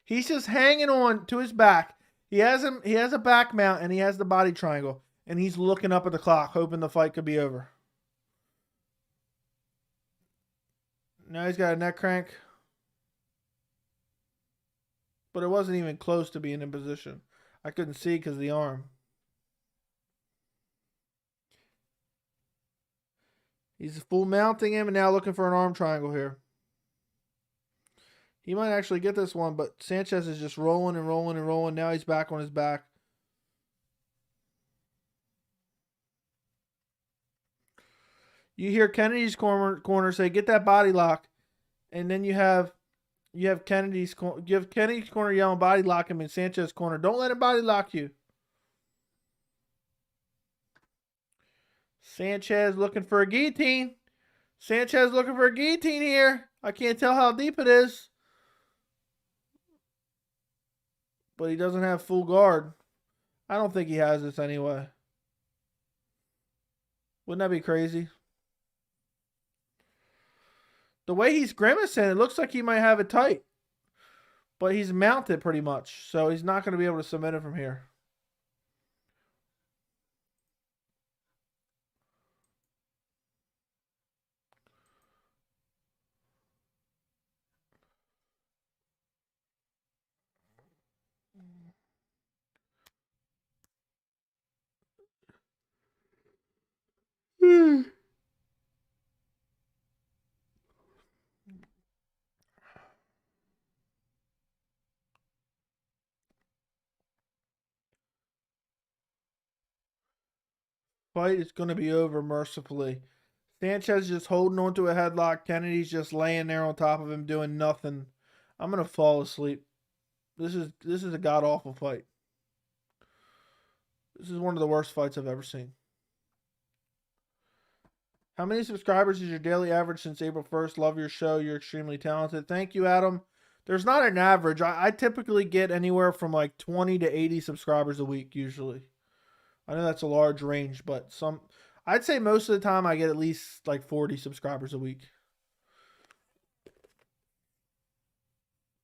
He's just hanging on to his back. He has a back mount and he has the body triangle. And he's looking up at the clock, hoping the fight could be over. Now he's got a neck crank. But it wasn't even close to being in position. I couldn't see because of the arm. He's full mounting him and now looking for an arm triangle here. He might actually get this one, but Sanchez is just rolling and rolling and rolling. Now he's back on his back. You hear Kennedy's corner say, "Get that body lock," and then you have Kennedy's corner yelling, "Body lock him," and Sanchez corner, "Don't let him body lock you." Sanchez looking for a guillotine. Sanchez looking for a guillotine here. I can't tell how deep it is, but he doesn't have full guard. I don't think he has this anyway. Wouldn't that be crazy? The way he's grimacing, it looks like he might have it tight. But he's mounted pretty much, so he's not going to be able to submit it from here. Fight is going to be over mercifully. Sanchez just holding onto a headlock. Kennedy's just laying there on top of him doing nothing. I'm going to fall asleep. This is a god-awful fight. This is one of the worst fights I've ever seen. How many subscribers is your daily average since April 1st? Love your show. You're extremely talented. Thank you, Adam. There's not an average. I typically get anywhere from like 20 to 80 subscribers a week usually. I know that's a large range, but I'd say most of the time I get at least like 40 subscribers a week.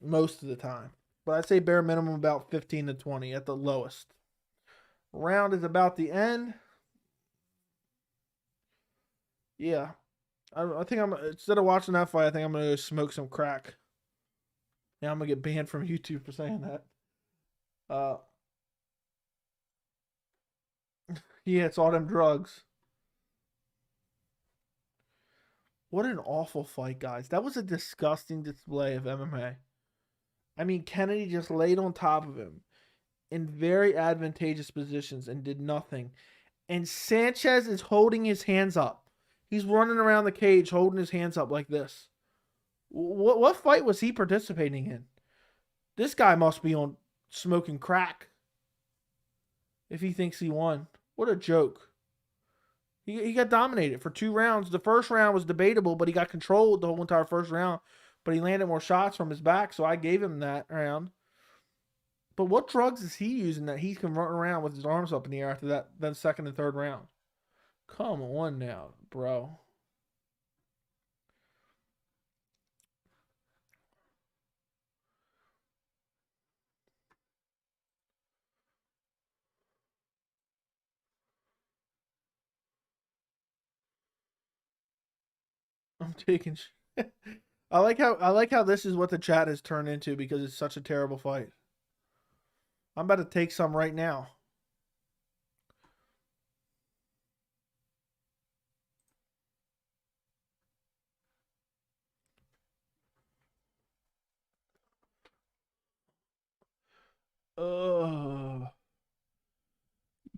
Most of the time. But I'd say bare minimum about 15 to 20 at the lowest. Round is about the end. Yeah. I think instead of watching that fight, I think I'm going to go smoke some crack. Now I'm going to get banned from YouTube for saying that. Yeah, it's all them drugs. What an awful fight, guys. That was a disgusting display of MMA. I mean, Kennedy just laid on top of him in very advantageous positions and did nothing. And Sanchez is holding his hands up. He's running around the cage holding his hands up like this. What fight was he participating in? This guy must be on smoking crack if he thinks he won. What a joke. He got dominated for 2 rounds. The first round was debatable, but he got controlled the whole entire first round. But he landed more shots from his back, so I gave him that round. But what drugs is he using that he can run around with his arms up in the air after that second and third round? Come on now, bro. I'm taking. I like how this is what the chat has turned into because it's such a terrible fight. I'm about to take some right now.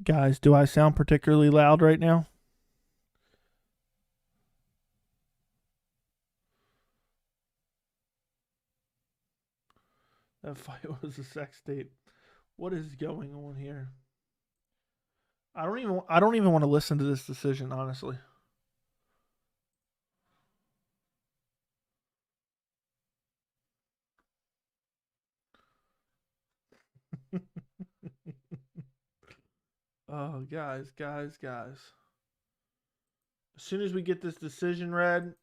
Guys, do I sound particularly loud right now? That fight was a sex tape. What is going on here? I don't even want to listen to this decision, honestly. Oh, guys. As soon as we get this decision read,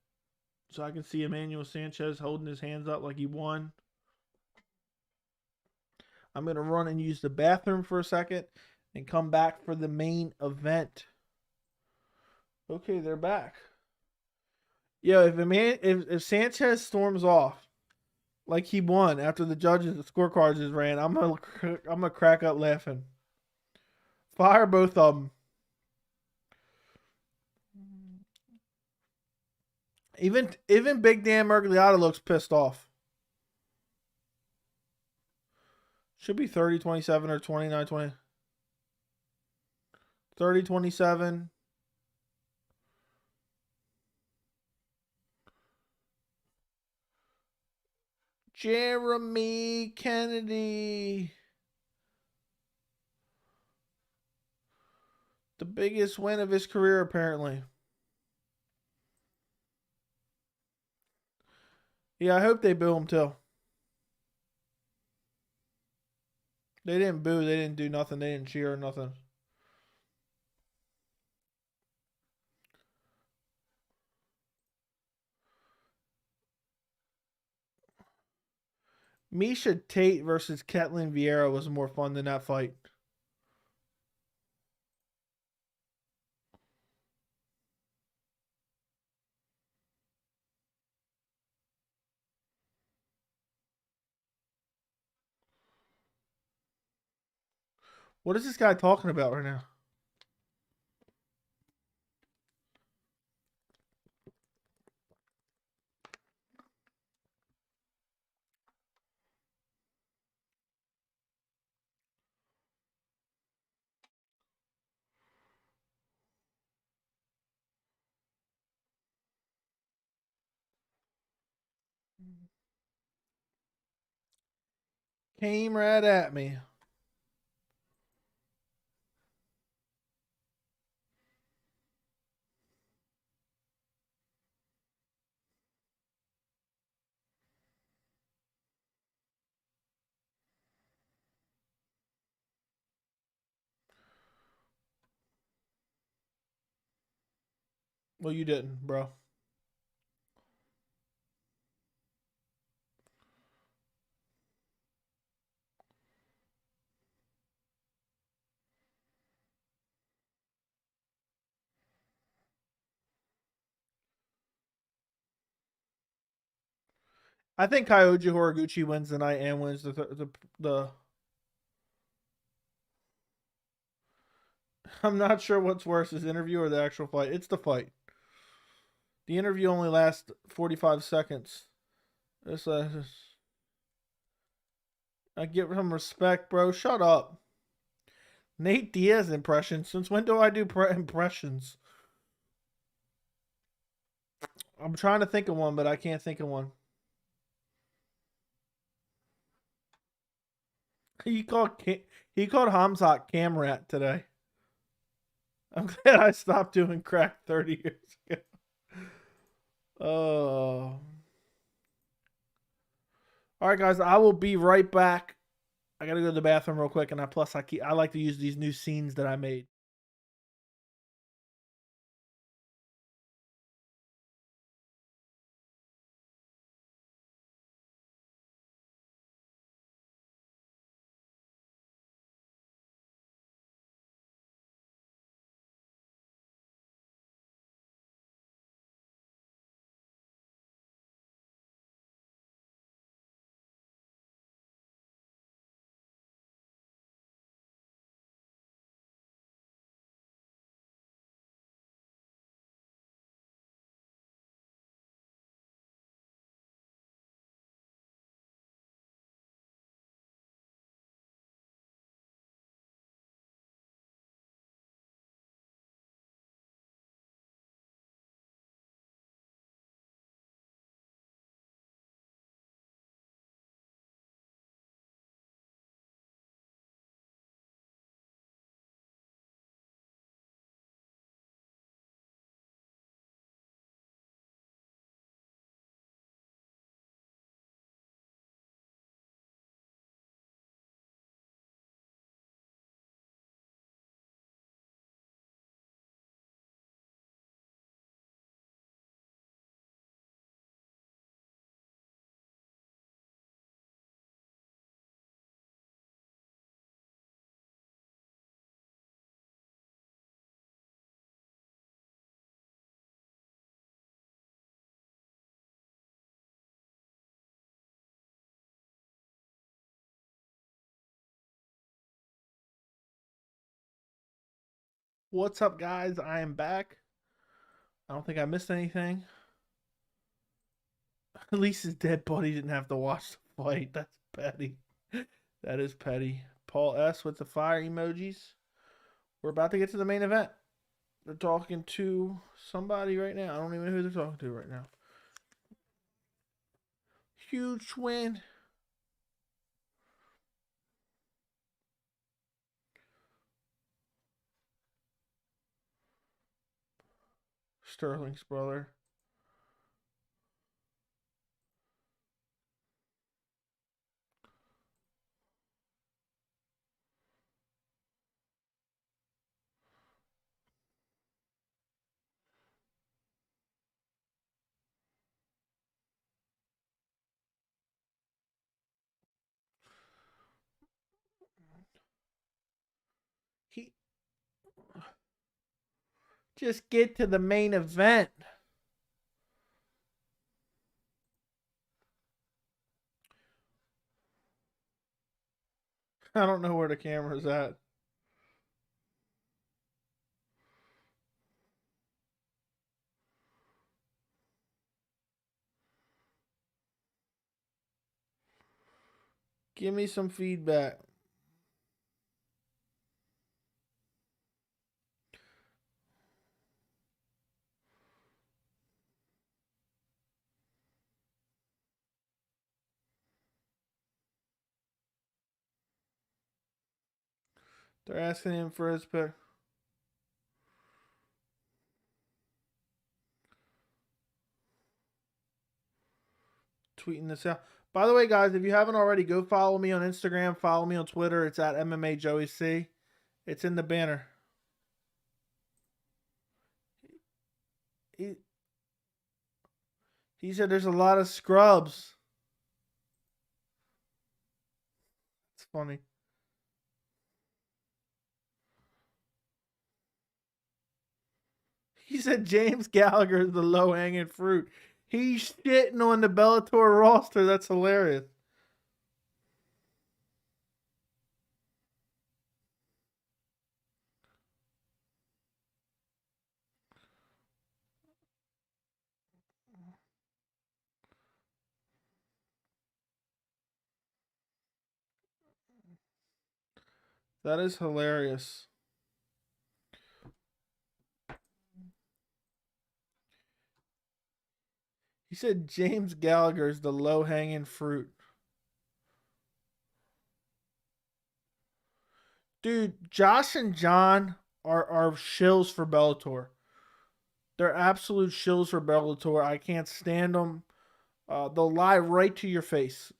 so I can see Emmanuel Sanchez holding his hands up like he won, I'm going to run and use the bathroom for a second and come back for the main event. Okay, they're back. Yo, if Sanchez storms off like he won after the scorecards just ran, I'm gonna crack up laughing. Fire both of them. Even Big Dan Mergliata looks pissed off. Should be 30-27 or 29-20. 30-27. Jeremy Kennedy. The biggest win of his career, apparently. Yeah, I hope they boo him too. They didn't boo. They didn't do nothing. They didn't cheer or nothing. Misha Tate versus Ketlin Vieira was more fun than that fight. What is this guy talking about right now? Came right at me. Well, you didn't, bro. I think Kyoji Horiguchi wins the night and wins the. I'm not sure what's worse, his interview or the actual fight. It's the fight. The interview only lasts 45 seconds. I give him respect, bro. Shut up. Nate Diaz impression. Since when do I do impressions? I'm trying to think of one, but I can't think of one. He called Hamzat Camrat today. I'm glad I stopped doing crack 30 years ago. Oh. All right, guys. I will be right back. I gotta go to the bathroom real quick, and I like to use these new scenes that I made. What's up, guys? I am back. I don't think I missed anything. At least his dead buddy didn't have to watch the fight. That's petty. That is petty. Paul S. with the fire emojis. We're about to get to the main event. They're talking to somebody right now. I don't even know who they're talking to right now. Huge win. Sterling's brother. He just get to the main event. I don't know where the camera's at. Give me some feedback. They're asking him for his pick. Tweeting this out. By the way, guys, if you haven't already, go follow me on Instagram. Follow me on Twitter. It's at MMA Joey C. It's in the banner. He said there's a lot of scrubs. It's funny. He said James Gallagher is the low-hanging fruit. He's shitting on the Bellator roster. That's hilarious. That is hilarious. He said James Gallagher is the low-hanging fruit. Dude, Josh and John are shills for Bellator. They're absolute shills for Bellator. I can't stand them. They'll lie right to your face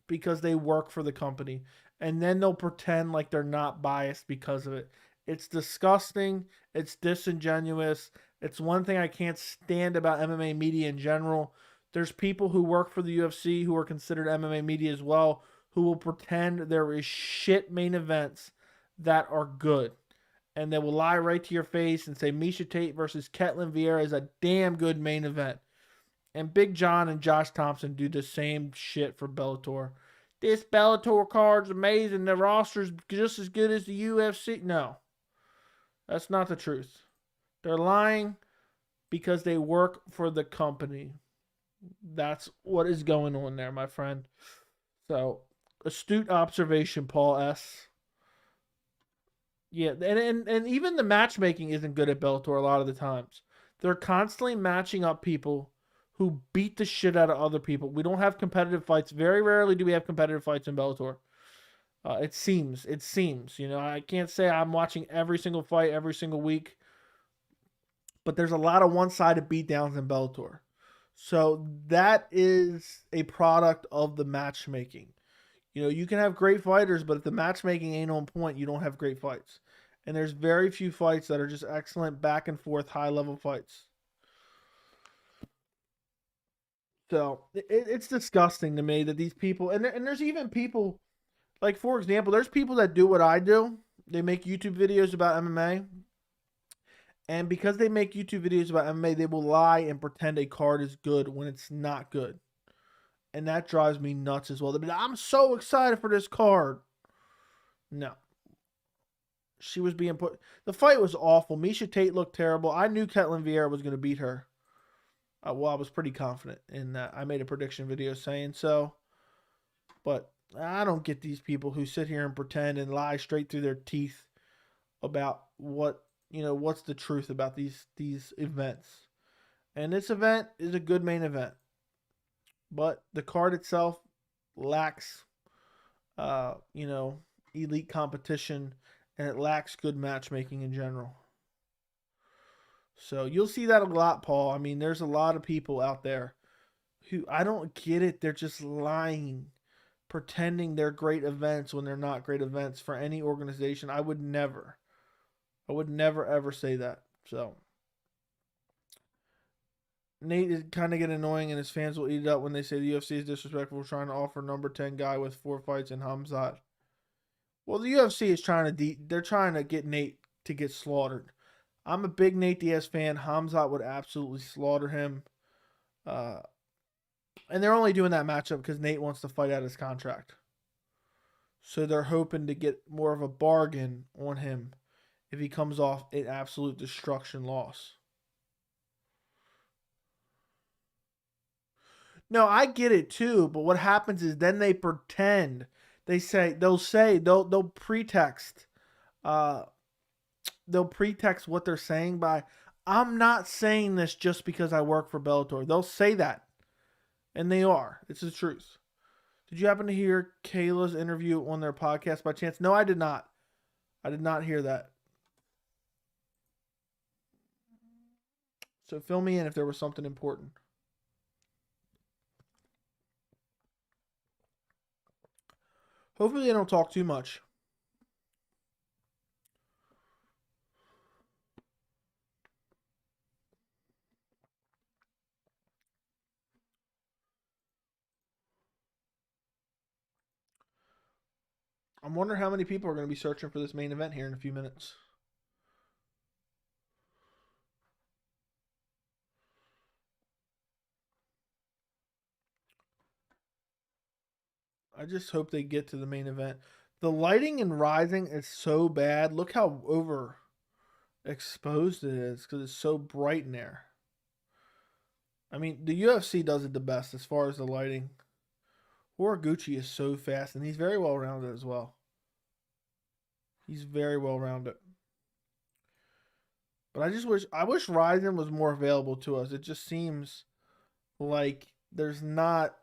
because they work for the company. And then they'll pretend like they're not biased because of it. It's disgusting. It's disingenuous. It's one thing I can't stand about MMA media in general. There's people who work for the UFC who are considered MMA media as well who will pretend there is shit main events that are good. And they will lie right to your face and say Miesha Tate versus Ketlin Vieira is a damn good main event. And Big John and Josh Thompson do the same shit for Bellator. This Bellator card's amazing. The roster's just as good as the UFC. No, that's not the truth. They're lying because they work for the company. That's what is going on there, my friend. So, astute observation, Paul S. Yeah, and even the matchmaking isn't good at Bellator a lot of the times. They're constantly matching up people who beat the shit out of other people. We don't have competitive fights. Very rarely do we have competitive fights in Bellator. It seems. You know, I can't say I'm watching every single fight every single week, but there's a lot of one-sided beatdowns in Bellator. So that is a product of the matchmaking. You know, you can have great fighters, but if the matchmaking ain't on point, you don't have great fights. And there's very few fights that are just excellent back and forth high level fights. So it's disgusting to me that these people, and there's even people, like for example, there's people that do what I do. They make YouTube videos about MMA. And because they make YouTube videos about MMA, they will lie and pretend a card is good when it's not good. And that drives me nuts as well. They'll be like, I'm so excited for this card. No. She was being put. The fight was awful. Miesha Tate looked terrible. I knew Ketlin Vieira was going to beat her. Well, I was pretty confident in that. I made a prediction video saying so. But I don't get these people who sit here and pretend and lie straight through their teeth about what's the truth about these events. And this event is a good main event. But the card itself lacks elite competition, and it lacks good matchmaking in general. So you'll see that a lot, Paul. I mean, there's a lot of people out there who I don't get it. They're just lying, pretending they're great events when they're not great events for any organization. I would never ever say that. So Nate is kind of get annoying, and his fans will eat it up when they say the UFC is disrespectful for trying to offer number 10 guy with 4 fights in Hamzat. Well, the UFC is trying to they're trying to get Nate to get slaughtered. I'm a big Nate Diaz fan. Hamzat would absolutely slaughter him. Uh, and they're only doing that matchup because Nate wants to fight out his contract. So they're hoping to get more of a bargain on him if he comes off an absolute destruction loss. No, I get it too, but what happens is then they pretend. They'll pretext uh they'll pretext what they're saying by I'm not saying this just because I work for Bellator. They'll say that. And they are. It's the truth. Did you happen to hear Kayla's interview on their podcast by chance? No, I did not. I did not hear that. So fill me in if there was something important. Hopefully they don't talk too much. I'm wondering how many people are going to be searching for this main event here in a few minutes. I just hope they get to the main event. The lighting in Rising is so bad. Look how overexposed it is because it's so bright in there. I mean, the UFC does it the best as far as the lighting. Horiguchi is so fast, and he's very well rounded as well. He's very well rounded. But I wish Rising was more available to us. It just seems like there's not,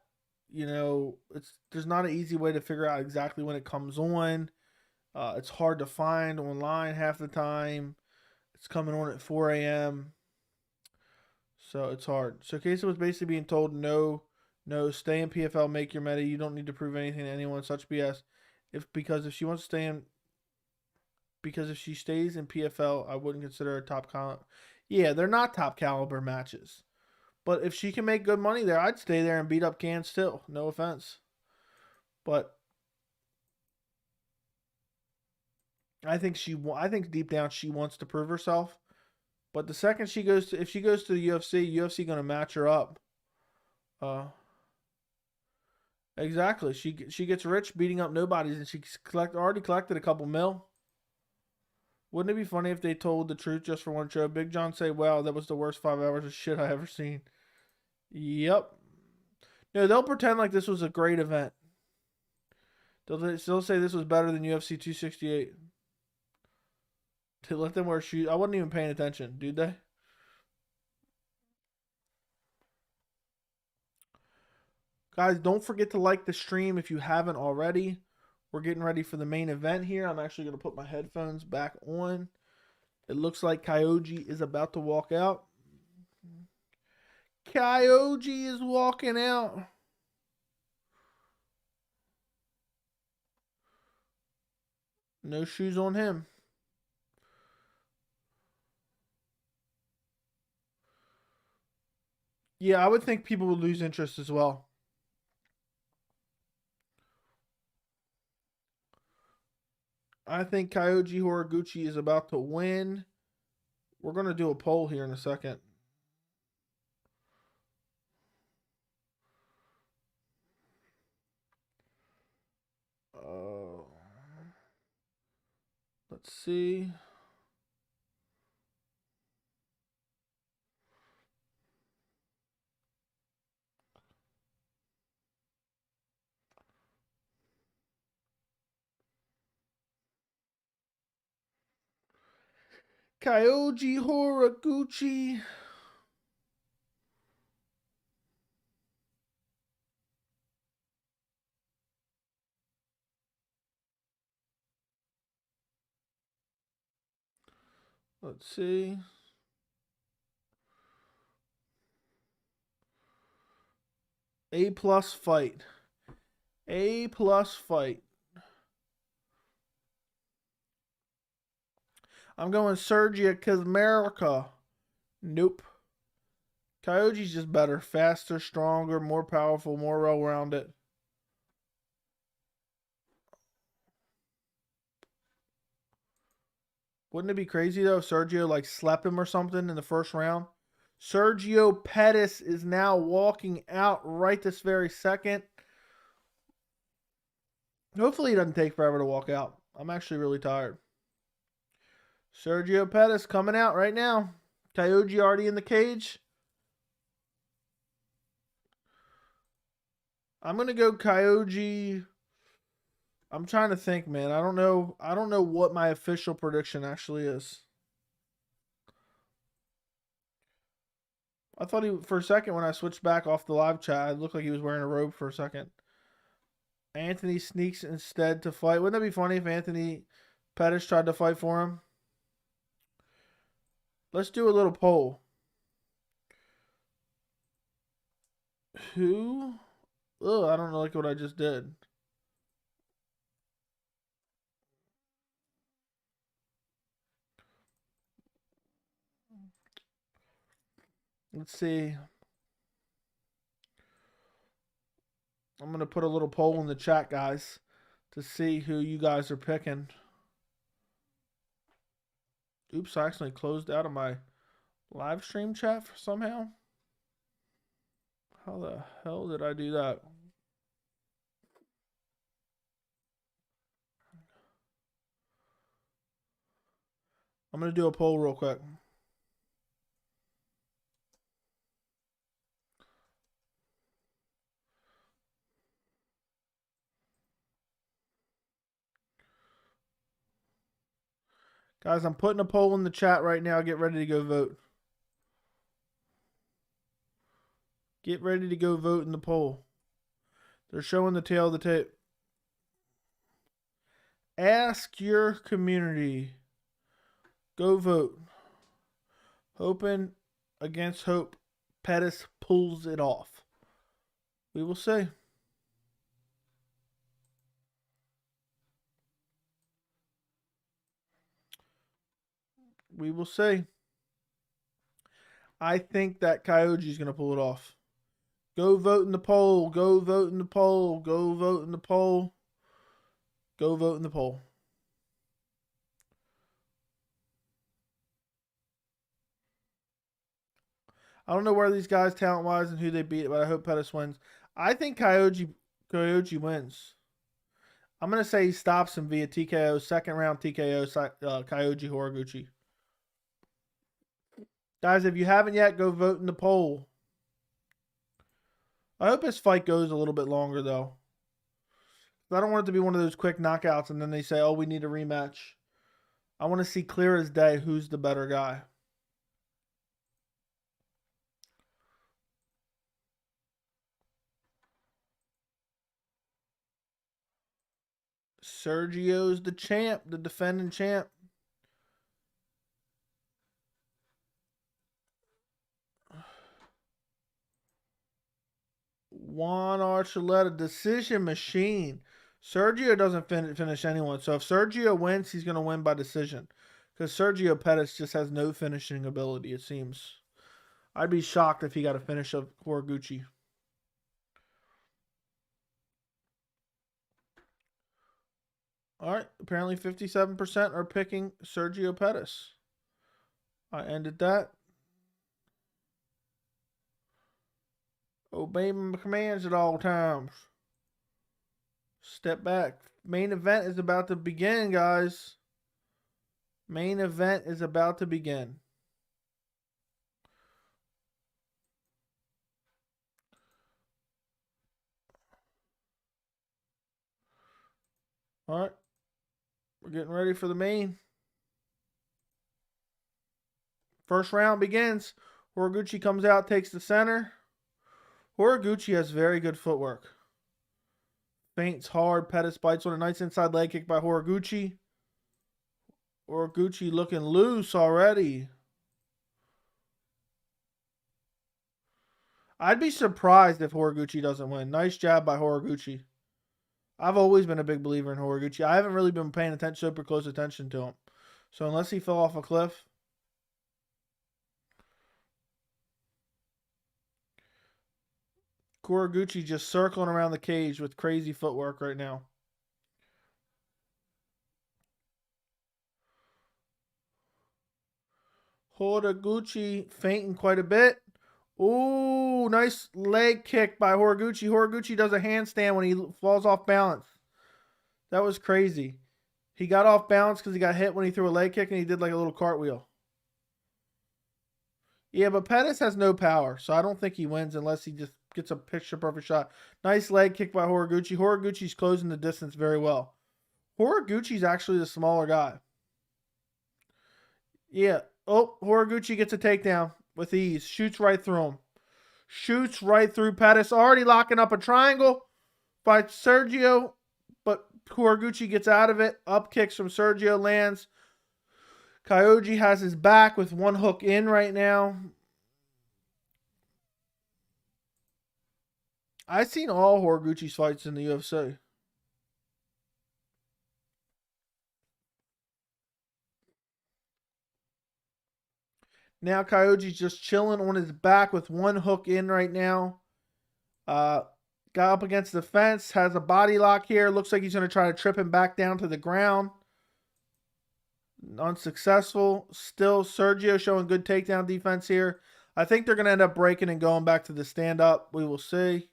there's not an easy way to figure out exactly when it comes on. It's hard to find online half the time. It's coming on at 4 a.m. So it's hard. So Queso was basically being told, no, stay in PFL, make your meta. You don't need to prove anything to anyone. Such BS. Because if she wants to stay in, because if she stays in PFL, I wouldn't consider her top caliber. Yeah, they're not top caliber matches. But if she can make good money there, I'd stay there and beat up Can still. No offense. But I think deep down she wants to prove herself. But the second if she goes to the UFC going to match her up. Exactly. She gets rich beating up nobodies, and she already collected a couple mil. Wouldn't it be funny if they told the truth just for one show? Big John say, "Wow, that was the worst 5 hours of shit I ever seen." Yep. No, they'll pretend like this was a great event. They'll still say this was better than UFC 268. To let them wear shoes. I wasn't even paying attention, dude. They. Guys, don't forget to like the stream if you haven't already. We're getting ready for the main event here. I'm actually going to put my headphones back on. It looks like Kyoji is about to walk out. Kyoji is walking out. No shoes on him. Yeah, I would think people would lose interest as well. I think Kyoji Horiguchi is about to win. We're going to do a poll here in a second. Let's see. Kyoji Horiguchi. Let's see. A+ fight. A+ fight. I'm going Sergio because America. Nope. Kyoji's just better. Faster, stronger, more powerful, more well-rounded. Wouldn't it be crazy, though, if Sergio, like, slept him or something in the first round? Sergio Pettis is now walking out right this very second. Hopefully he doesn't take forever to walk out. I'm actually really tired. Sergio Pettis coming out right now. Kyoji already in the cage. I'm going to go Kyoji. I'm trying to think, man. I don't know what my official prediction actually is. I thought for a second when I switched back off the live chat, it looked like he was wearing a robe for a second. Anthony sneaks instead to fight. Wouldn't that be funny if Anthony Pettis tried to fight for him? Let's do a little poll. Who? Oh, I don't like what I just did. Let's see. I'm going to put a little poll in the chat, guys, to see who you guys are picking. Oops, I accidentally closed out of my live stream chat somehow. How the hell did I do that? I'm going to do a poll real quick. Guys, I'm putting a poll in the chat right now. Get ready to go vote. Get ready to go vote in the poll. They're showing the tail of the tape. Ask your community. Go vote. Hoping against hope, Pettis pulls it off. We will see. We will see. I think that Kyoji's going to pull it off. Go vote in the poll. Go vote in the poll. Go vote in the poll. Go vote in the poll. I don't know where these guys talent-wise and who they beat, but I hope Pettis wins. I think Kyoji wins. I'm going to say he stops him via TKO. Second round TKO, Kyoji Horiguchi. Guys, if you haven't yet, go vote in the poll. I hope this fight goes a little bit longer, though. I don't want it to be one of those quick knockouts and then they say, oh, we need a rematch. I want to see clear as day who's the better guy. Sergio's the champ, the defending champ. Juan Archuleta, decision machine. Sergio doesn't finish anyone. So if Sergio wins, he's going to win by decision. Because Sergio Pettis just has no finishing ability, it seems. I'd be shocked if he got a finish of Horiguchi. All right. Apparently 57% are picking Sergio Pettis. I ended that. Obey my commands at all times. Step back. Main event is about to begin, guys. Main event is about to begin. All right. We're getting ready for the main. First round begins. Horiguchi comes out, takes the center. Horiguchi has very good footwork. Feints hard. Pettis bites on a nice inside leg kick by Horiguchi. Horiguchi looking loose already. I'd be surprised if Horiguchi doesn't win. Nice jab by Horiguchi. I've always been a big believer in Horiguchi. I haven't really been paying super close attention to him. So unless he fell off a cliff. Horiguchi just circling around the cage with crazy footwork right now. Horiguchi fainting quite a bit. Ooh, nice leg kick by Horiguchi. Horiguchi does a handstand when he falls off balance. That was crazy. He got off balance because he got hit when he threw a leg kick and he did like a little cartwheel. Yeah, but Pettis has no power, so I don't think he wins unless he just gets a picture-perfect shot. Nice leg kick by Horiguchi. Horiguchi's closing the distance very well. Horiguchi's actually the smaller guy. Yeah. Oh, Horiguchi gets a takedown with ease. Shoots right through him. Shoots right through Pettis. Already locking up a triangle by Sergio, but Horiguchi gets out of it. Up kicks from Sergio lands. Kyoji has his back with one hook in right now. I've seen all Horiguchi's fights in the UFC. Now Kyoji's just chilling on his back with one hook in right now. Got up against the fence. Has a body lock here. Looks like he's going to try to trip him back down to the ground. Unsuccessful. Still Sergio showing good takedown defense here. I think they're going to end up breaking and going back to the stand-up. We will see.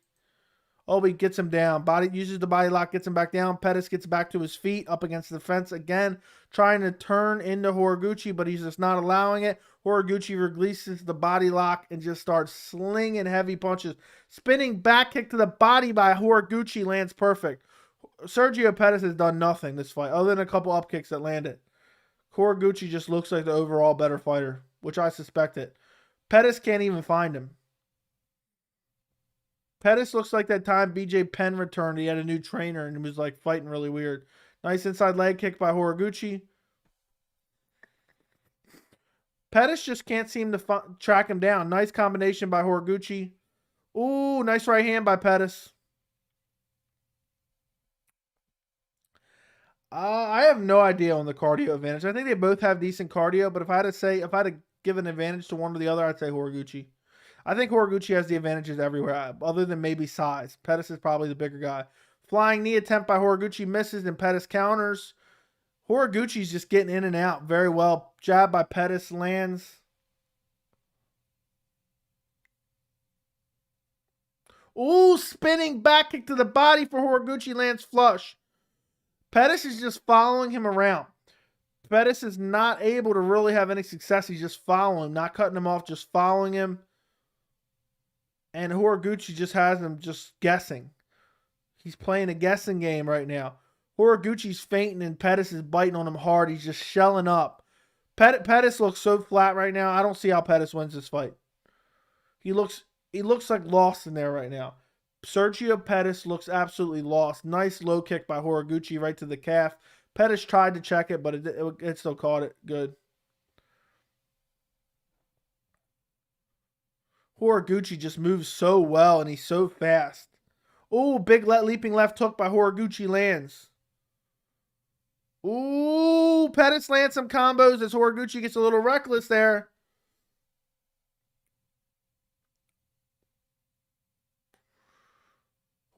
Oh, he gets him down. Body uses the body lock, gets him back down. Pettis gets back to his feet, up against the fence again, trying to turn into Horiguchi, but he's just not allowing it. Horiguchi releases the body lock and just starts slinging heavy punches. Spinning back kick to the body by Horiguchi lands perfect. Sergio Pettis has done nothing this fight, other than a couple up kicks that landed. Horiguchi just looks like the overall better fighter, which I suspected. Pettis can't even find him. Pettis looks like that time BJ Penn returned. He had a new trainer and he was like fighting really weird. Nice inside leg kick by Horiguchi. Pettis just can't seem to track him down. Nice combination by Horiguchi. Ooh, nice right hand by Pettis. I have no idea on the cardio advantage. I think they both have decent cardio, but if I had to give an advantage to one or the other, I'd say Horiguchi. I think Horiguchi has the advantages everywhere, other than maybe size. Pettis is probably the bigger guy. Flying knee attempt by Horiguchi misses, and Pettis counters. Horiguchi's just getting in and out very well. Jab by Pettis lands. Ooh, spinning back kick to the body for Horiguchi lands flush. Pettis is just following him around. Pettis is not able to really have any success. He's just following, not cutting him off, just following him. And Horiguchi just has him just guessing. He's playing a guessing game right now. Horiguchi's fainting and Pettis is biting on him hard. He's just shelling up. Pettis looks so flat right now. I don't see how Pettis wins this fight. He looks like lost in there right now. Sergio Pettis looks absolutely lost. Nice low kick by Horiguchi right to the calf. Pettis tried to check it, but it still caught it good. Horiguchi just moves so well, and he's so fast. Ooh, big leaping left hook by Horiguchi lands. Ooh, Pettis lands some combos as Horiguchi gets a little reckless there.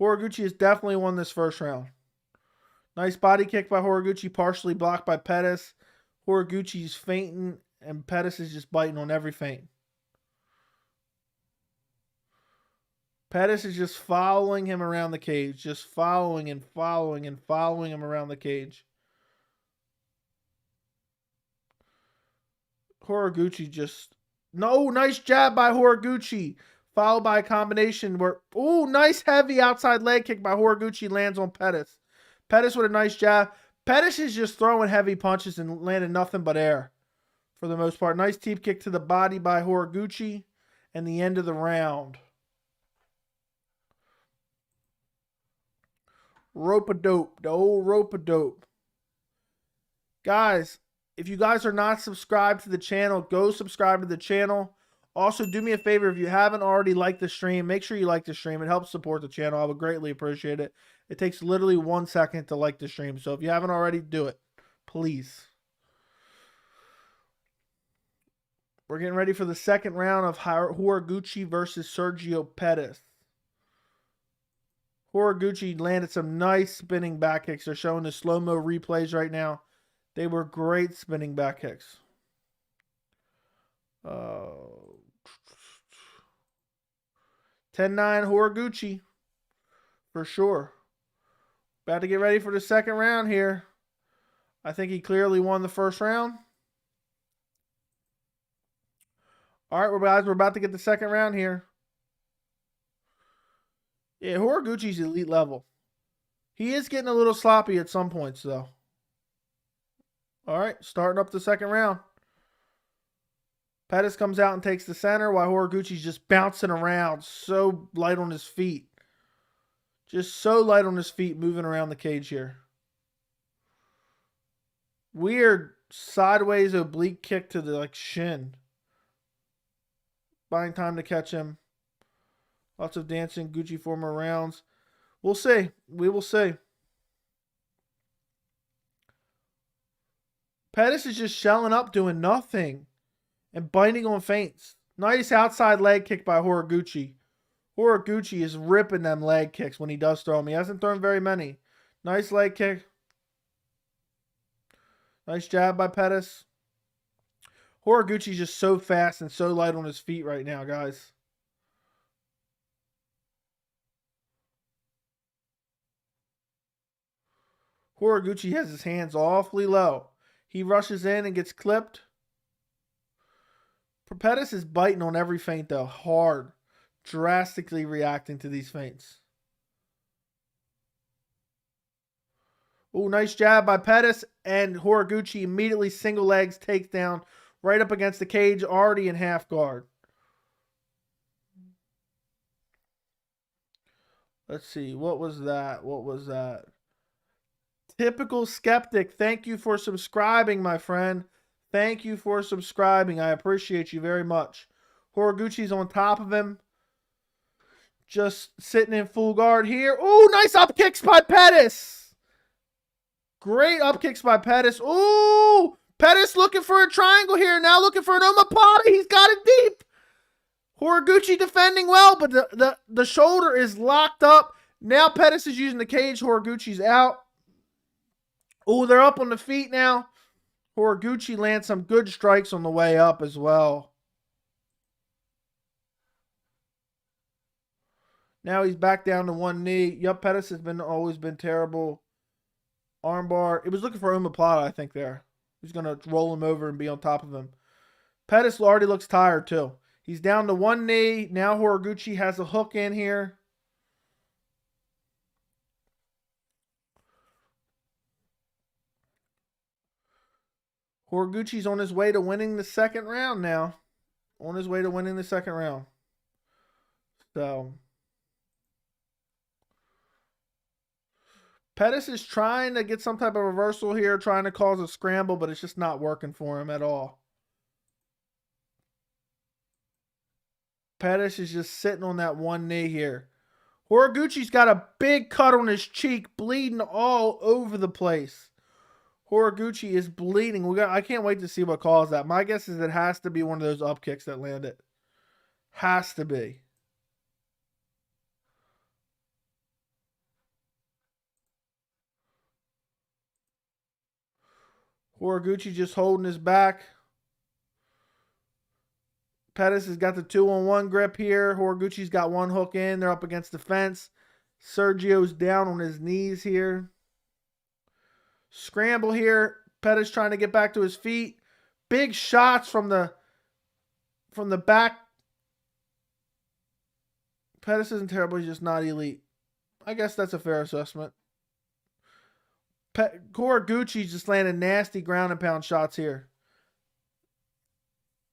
Horiguchi has definitely won this first round. Nice body kick by Horiguchi, partially blocked by Pettis. Horiguchi's fainting, and Pettis is just biting on every feint. Pettis is just following him around the cage. Just following and following and following him around the cage. Horiguchi just... No, nice jab by Horiguchi. Followed by a combination where... Ooh, nice heavy outside leg kick by Horiguchi lands on Pettis. Pettis with a nice jab. Pettis is just throwing heavy punches and landing nothing but air for the most part. Nice teep kick to the body by Horiguchi. And the end of the round. Rope-a-dope. The old rope-a-dope. Guys, if you guys are not subscribed to the channel, go subscribe to the channel. Also, do me a favor, if you haven't already liked the stream, make sure you like the stream. It helps support the channel. I would greatly appreciate it. It takes literally 1 second to like the stream. So if you haven't already, do it. Please. We're getting ready for the second round of Horiguchi versus Sergio Pettis. Horiguchi landed some nice spinning back kicks. They're showing the slow-mo replays right now. They were great spinning back kicks. 10-9 Horiguchi for sure. About to get ready for the second round here. I think he clearly won the first round. All right, guys, we're about to get the second round here. Yeah, Horiguchi's elite level. He is getting a little sloppy at some points, though. All right, starting up the second round. Pettis comes out and takes the center while Horiguchi's just bouncing around. So light on his feet. Just so light on his feet moving around the cage here. Weird sideways oblique kick to the shin. Buying time to catch him. Lots of dancing Gucci for more rounds. We'll see. We will see. Pettis is just shelling up, doing nothing. And biting on feints. Nice outside leg kick by Horiguchi. Horiguchi is ripping them leg kicks when he does throw them. He hasn't thrown very many. Nice leg kick. Nice jab by Pettis. Horiguchi's just so fast and so light on his feet right now, guys. Horiguchi has his hands awfully low. He rushes in and gets clipped. Pettis is biting on every feint, though. Hard. Drastically reacting to these feints. Oh, nice jab by Pettis. And Horiguchi immediately single legs takes down right up against the cage, already in half guard. Let's see. What was that? What was that? Typical Skeptic. Thank you for subscribing, my friend. Thank you for subscribing. I appreciate you very much. Horiguchi's on top of him. Just sitting in full guard here. Ooh, nice up kicks by Pettis. Great up kicks by Pettis. Ooh, Pettis looking for a triangle here. Now looking for an omoplata. He's got it deep. Horiguchi defending well, but the shoulder is locked up. Now Pettis is using the cage. Horiguchi's out. Ooh, they're up on the feet now. Horiguchi lands some good strikes on the way up as well. Now he's back down to one knee. Yup, Pettis has always been terrible. Armbar. It was looking for omoplata, I think, there. He's going to roll him over and be on top of him. Pettis already looks tired, too. He's down to one knee. Now Horiguchi has a hook in here. Horiguchi's on his way to winning the second round now. On his way to winning the second round. So Pettis is trying to get some type of reversal here, trying to cause a scramble, but it's just not working for him at all. Pettis is just sitting on that one knee here. Horiguchi's got a big cut on his cheek, bleeding all over the place. Horiguchi is bleeding. I can't wait to see what caused that. My guess is it has to be one of those up kicks that landed. Has to be. Horiguchi just holding his back. Pettis has got the 2-on-1 grip here. Horiguchi's got one hook in. They're up against the fence. Sergio's down on his knees here. Scramble here. Pettis trying to get back to his feet. Big shots from the back. Pettis isn't terrible. He's just not elite. I guess that's a fair assessment. Horiguchi's just landing nasty ground and pound shots here.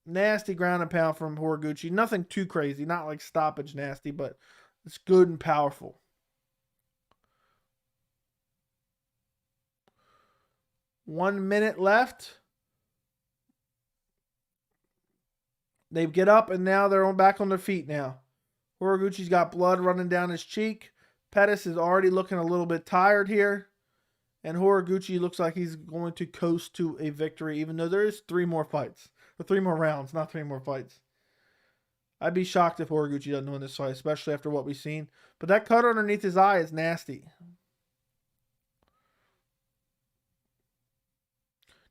Nasty ground and pound from Horiguchi. Nothing too crazy. Not like stoppage nasty, but it's good and powerful. One minute left. They get up, and now they're back on their feet now. Horiguchi's got blood running down his cheek. Pettis is already looking a little bit tired here. And Horiguchi looks like he's going to coast to a victory, even though there is 3 more fights. Or 3 more rounds, not 3 more fights. I'd be shocked if Horiguchi doesn't win this fight, especially after what we've seen. But that cut underneath his eye is nasty.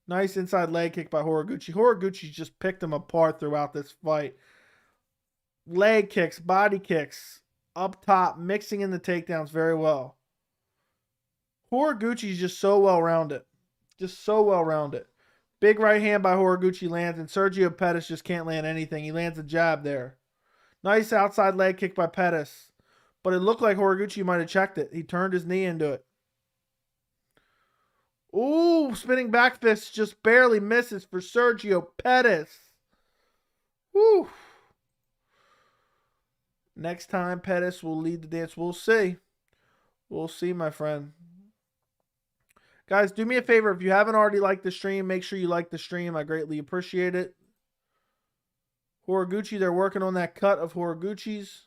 Nice inside leg kick by Horiguchi. Horiguchi just picked him apart throughout this fight. Leg kicks, body kicks, up top, mixing in the takedowns very well. Horiguchi's just so well-rounded. Just so well-rounded. Big right hand by Horiguchi lands, and Sergio Pettis just can't land anything. He lands a jab there. Nice outside leg kick by Pettis. But it looked like Horiguchi might have checked it. He turned his knee into it. Ooh, spinning back fist just barely misses for Sergio Pettis. Woo. Next time, Pettis will lead the dance. We'll see. We'll see, my friend. Guys, do me a favor. If you haven't already liked the stream, make sure you like the stream. I greatly appreciate it. Horiguchi, they're working on that cut of Horiguchi's.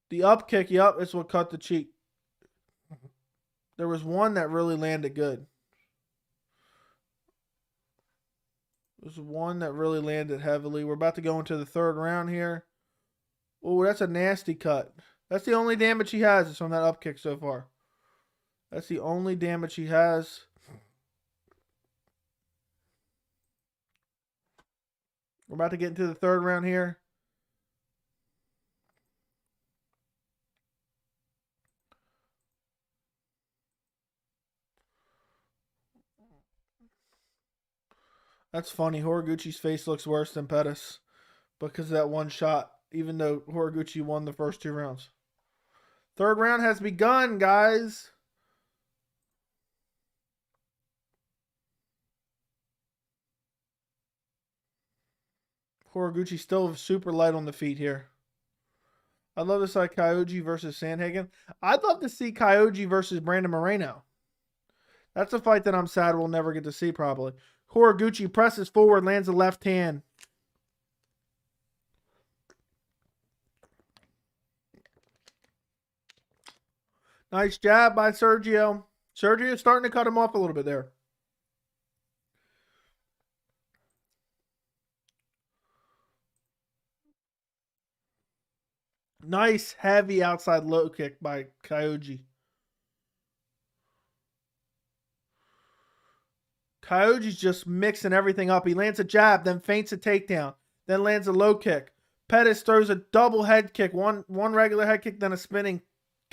The up kick, yep, is what cut the cheek. There was one that really landed good. There's one that really landed heavily. We're about to go into the 3rd round here. Oh, that's a nasty cut. That's the only damage he has is from that up kick so far. That's the only damage he has. We're about to get into the 3rd round here. That's funny. Horiguchi's face looks worse than Pettis because of that one shot, even though Horiguchi won the first 2 rounds. 3rd round has begun, guys. Horiguchi still super light on the feet here. I'd love to see Kyoji versus Sandhagen. I'd love to see Kyoji versus Brandon Moreno. That's a fight that I'm sad we'll never get to see probably. Horiguchi presses forward, lands a left hand. Nice jab by Sergio. Sergio's starting to cut him off a little bit there. Nice heavy outside low kick by Kyoji. Kyoji's just mixing everything up. He lands a jab, then feints a takedown, then lands a low kick. Pettis throws a double head kick, one regular head kick, then a spinning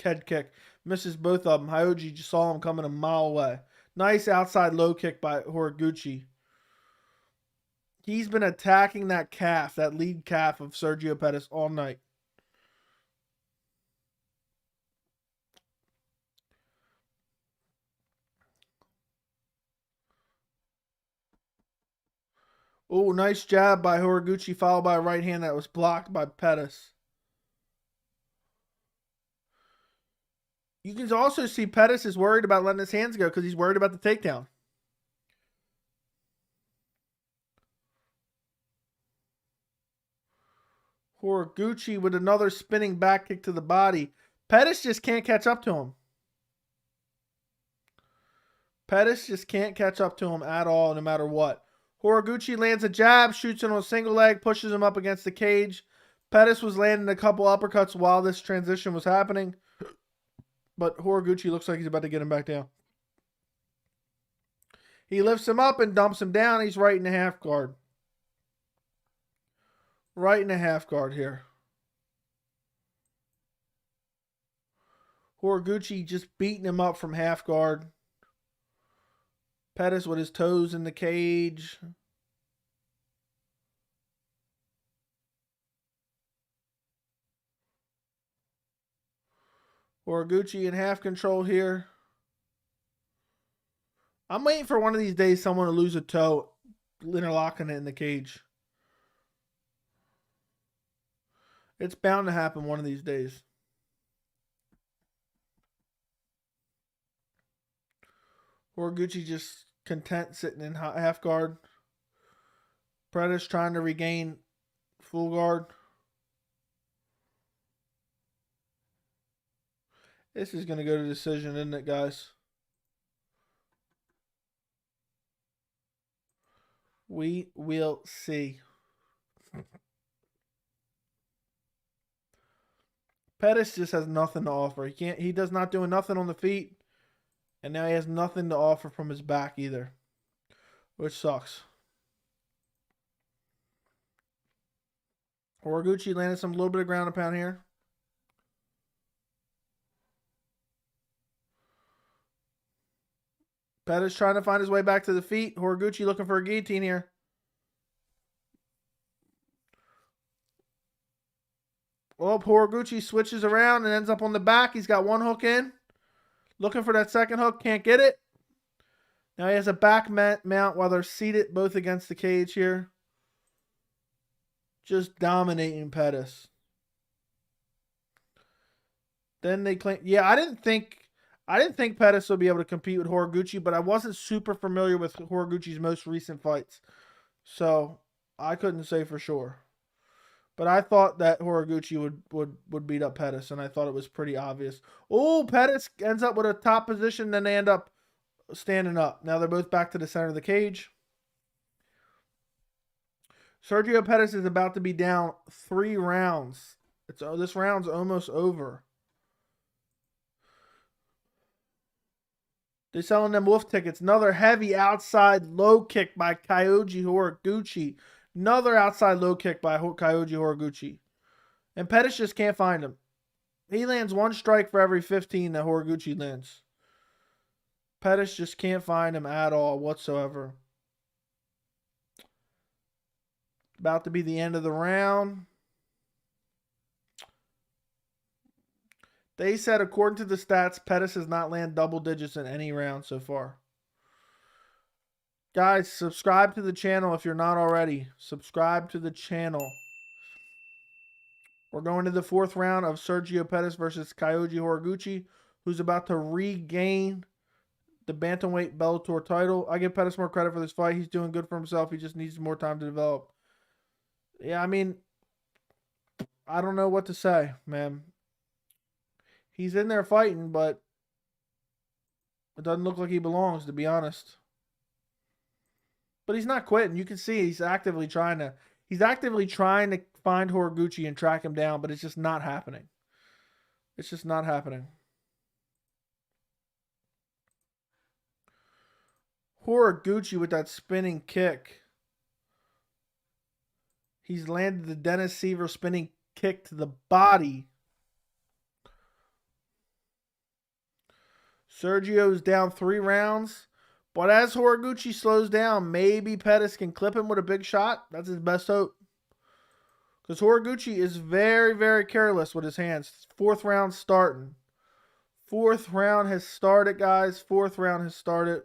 head kick. Misses both of them. Kyoji just saw him coming a mile away. Nice outside low kick by Horiguchi. He's been attacking that calf, that lead calf of Sergio Pettis all night. Oh, nice jab by Horiguchi, followed by a right hand that was blocked by Pettis. You can also see Pettis is worried about letting his hands go because he's worried about the takedown. Horiguchi with another spinning back kick to the body. Pettis just can't catch up to him. Pettis just can't catch up to him at all, no matter what. Horiguchi lands a jab, shoots him on a single leg, pushes him up against the cage. Pettis was landing a couple uppercuts while this transition was happening. But Horiguchi looks like he's about to get him back down. He lifts him up and dumps him down. He's right in the half guard. Right in the half guard here. Horiguchi just beating him up from half guard. Pettis with his toes in the cage. Horiguchi in half control here. I'm waiting for one of these days someone to lose a toe, interlocking it in the cage. It's bound to happen one of these days. Horiguchi just content sitting in half guard. Pettis trying to regain full guard. This is going to go to decision, isn't it, guys? We will see. Pettis just has nothing to offer. He does not do nothing on the feet. And now he has nothing to offer from his back either. Which sucks. Horiguchi landed some little bit of ground and pound here. Pettis trying to find his way back to the feet. Horiguchi looking for a guillotine here. Well, Horiguchi switches around and ends up on the back. He's got one hook in. Looking for that second hook. Can't get it. Now he has a back mount while they're seated both against the cage here. Just dominating Pettis. Then they claim... Yeah, I didn't think Pettis would be able to compete with Horiguchi, but I wasn't super familiar with Horiguchi's most recent fights. So, I couldn't say for sure. But I thought that Horiguchi would beat up Pettis, and I thought it was pretty obvious. Oh, Pettis ends up with a top position, then they end up standing up. Now they're both back to the center of the cage. Sergio Pettis is about to be down 3 rounds. This round's almost over. They're selling them wolf tickets. Another heavy outside low kick by Kyoji Horiguchi. Another outside low kick by Kyoji Horiguchi. And Pettis just can't find him. He lands 1 strike for every 15 that Horiguchi lands. Pettis just can't find him at all whatsoever. About to be the end of the round. They said, according to the stats, Pettis has not landed double digits in any round so far. Guys, subscribe to the channel if you're not already. Subscribe to the channel. We're going to the 4th round of Sergio Pettis versus Kyoji Horiguchi, who's about to regain the bantamweight Bellator title. I give Pettis more credit for this fight. He's doing good for himself. He just needs more time to develop. Yeah, I mean, I don't know what to say, man. He's in there fighting, but it doesn't look like he belongs, to be honest. But he's not quitting. You can see he's actively trying to find Horiguchi and track him down, but it's just not happening. It's just not happening. Horiguchi with that spinning kick. He's landed the Dennis Seaver spinning kick to the body. Sergio's down 3 rounds. But as Horiguchi slows down, maybe Pettis can clip him with a big shot. That's his best hope. Because Horiguchi is very, very careless with his hands. 4th round starting. 4th round has started, guys. 4th round has started.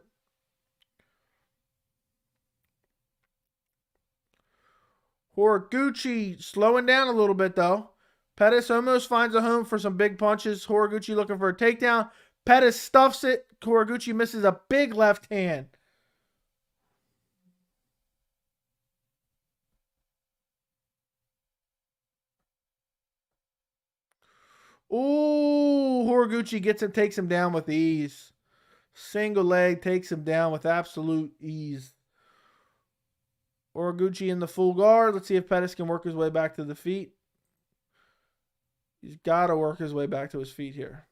Horiguchi slowing down a little bit, though. Pettis almost finds a home for some big punches. Horiguchi looking for a takedown. Pettis stuffs it. Horiguchi misses a big left hand. Ooh, Horiguchi gets him, takes him down with ease. Single leg takes him down with absolute ease. Horiguchi in the full guard. Let's see if Pettis can work his way back to the feet. He's got to work his way back to his feet here.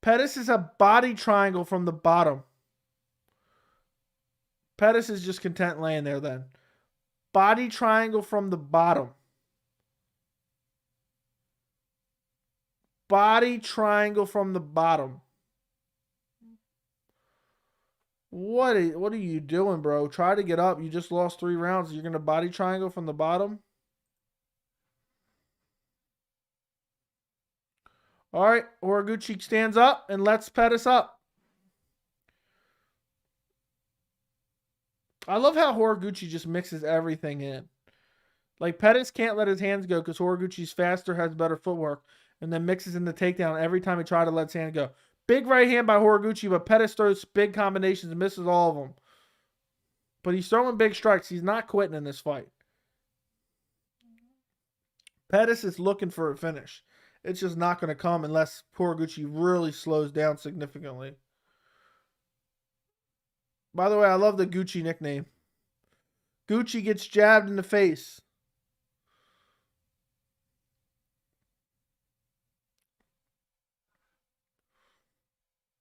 Pettis is a body triangle from the bottom. Pettis is just content laying there then. Body triangle from the bottom. Body triangle from the bottom. What are you doing, bro? Try to get up. You just lost 3 rounds. You're going to body triangle from the bottom? All right, Horiguchi stands up and lets Pettis up. I love how Horiguchi just mixes everything in. Like, Pettis can't let his hands go because Horiguchi's faster, has better footwork, and then mixes in the takedown every time he tries to let his hand go. Big right hand by Horiguchi, but Pettis throws big combinations and misses all of them. But he's throwing big strikes. He's not quitting in this fight. Pettis is looking for a finish. It's just not going to come unless Horiguchi really slows down significantly. By the way, I love the Gucci nickname. Gucci gets jabbed in the face.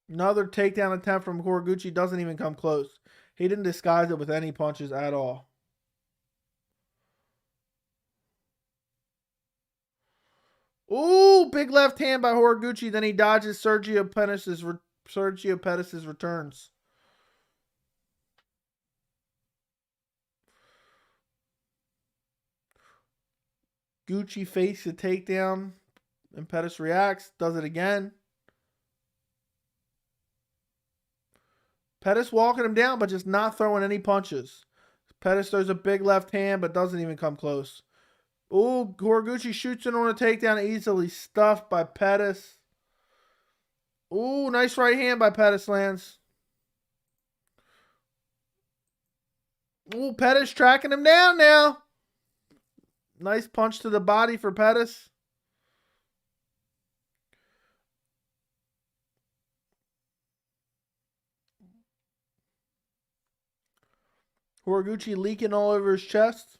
Another takedown attempt from Horiguchi doesn't even come close. He didn't disguise it with any punches at all. Ooh, big left hand by Horiguchi. Then he dodges Sergio Pettis' returns. Gucci fakes a takedown, and Pettis reacts, does it again. Pettis walking him down, but just not throwing any punches. Pettis throws a big left hand, but doesn't even come close. Ooh, Horiguchi shoots in on a takedown, easily stuffed by Pettis. Ooh, nice right hand by Pettis lands. Ooh, Pettis tracking him down now. Nice punch to the body for Pettis. Horiguchi leaking all over his chest.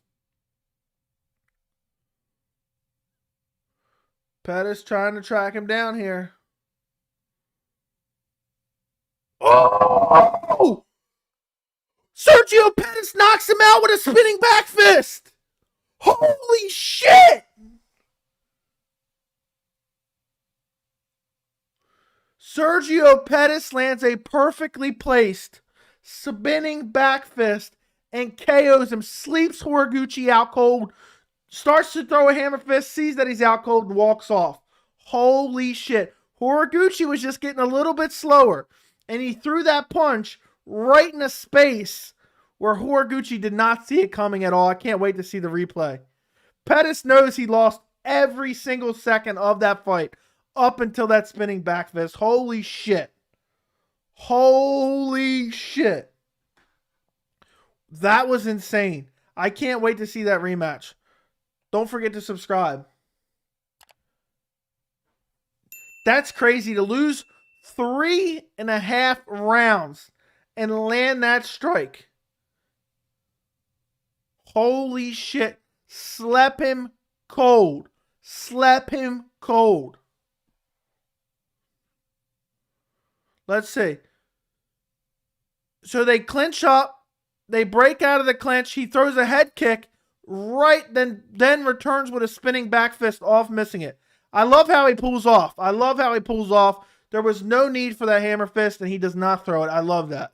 Pettis trying to track him down here. Oh! Sergio Pettis knocks him out with a spinning back fist. Holy shit! Sergio Pettis lands a perfectly placed spinning back fist and KOs him, sleeps Horiguchi out cold, starts to throw a hammer fist, sees that he's out cold, and walks off. Holy shit. Horiguchi was just getting a little bit slower, and he threw that punch right in a space where Horiguchi did not see it coming at all. I can't wait to see the replay. Pettis knows he lost every single second of that fight up until that spinning back fist. Holy shit. Holy shit. That was insane. I can't wait to see that rematch. Don't forget to subscribe. That's crazy to lose 3.5 rounds and land that strike. Holy shit. Slept him cold. Slept him cold. Let's see. So they clinch up. They break out of the clinch. He throws a head kick. Right, then returns with a spinning back fist off, missing it. I love how he pulls off. I love how he pulls off. There was no need for that hammer fist, and he does not throw it. I love that.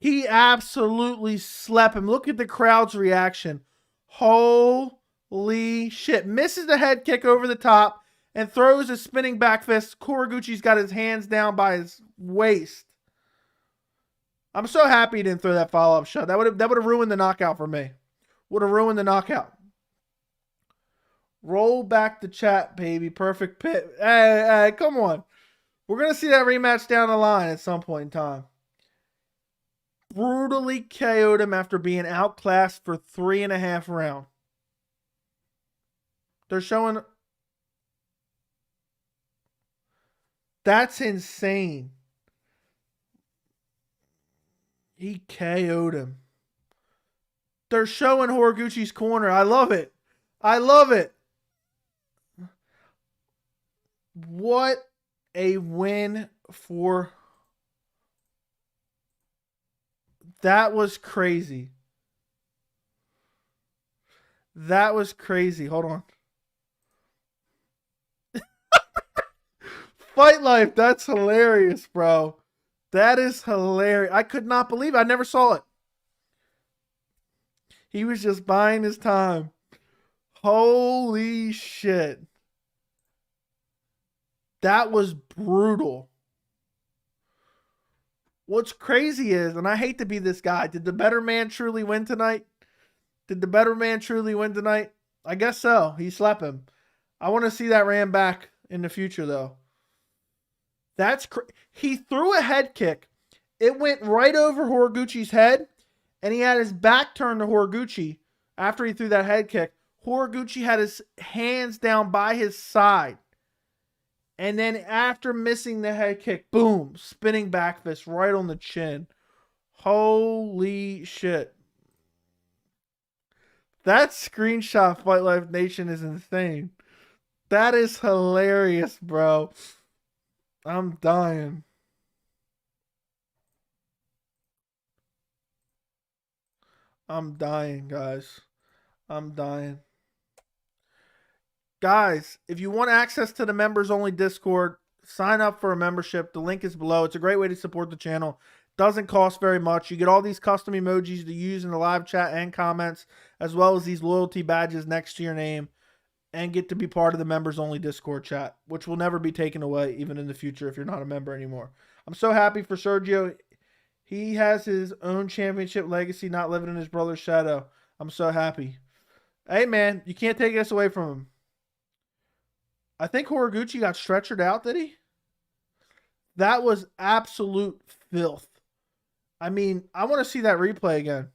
He absolutely slept him. Look at the crowd's reaction. Holy shit. Misses the head kick over the top and throws a spinning back fist. Horiguchi's got his hands down by his waist. I'm so happy he didn't throw that follow-up shot. That would have ruined the knockout for me. Would have ruined the knockout. Roll back the chat, baby. Perfect pit. Hey, come on. We're going to see that rematch down the line at some point in time. Brutally KO'd him after being outclassed for 3.5 rounds. They're showing... That's insane. He KO'd him. They're showing Horiguchi's corner. I love it. I love it. What a win for... That was crazy. That was crazy. Hold on. Fight Life. That's hilarious, bro. That is hilarious. I could not believe it. I never saw it. He was just buying his time. Holy shit. That was brutal. What's crazy is, and I hate to be this guy, did the better man truly win tonight? Did the better man truly win tonight? I guess so. He slept him. I want to see that ran back in the future, though. He threw a head kick. It went right over Horiguchi's head, and he had his back turned to Horiguchi after he threw that head kick. Horiguchi had his hands down by his side. And then after missing the head kick, boom, spinning back fist right on the chin. Holy shit. That screenshot, Fight Life Nation, is insane. That is hilarious, bro. I'm dying. I'm dying, guys. I'm dying. Guys, if you want access to the members only Discord, sign up for a membership. The link is below. It's a great way to support the channel. Doesn't cost very much. You get all these custom emojis to use in the live chat and comments, as well as these loyalty badges next to your name, and get to be part of the members only Discord chat, which will never be taken away even in the future if you're not a member anymore. I'm so happy for Sergio. He has his own championship legacy, not living in his brother's shadow. I'm so happy. Hey, man, you can't take this away from him. I think Horiguchi got stretchered out, did he? That was absolute filth. I mean, I want to see that replay again.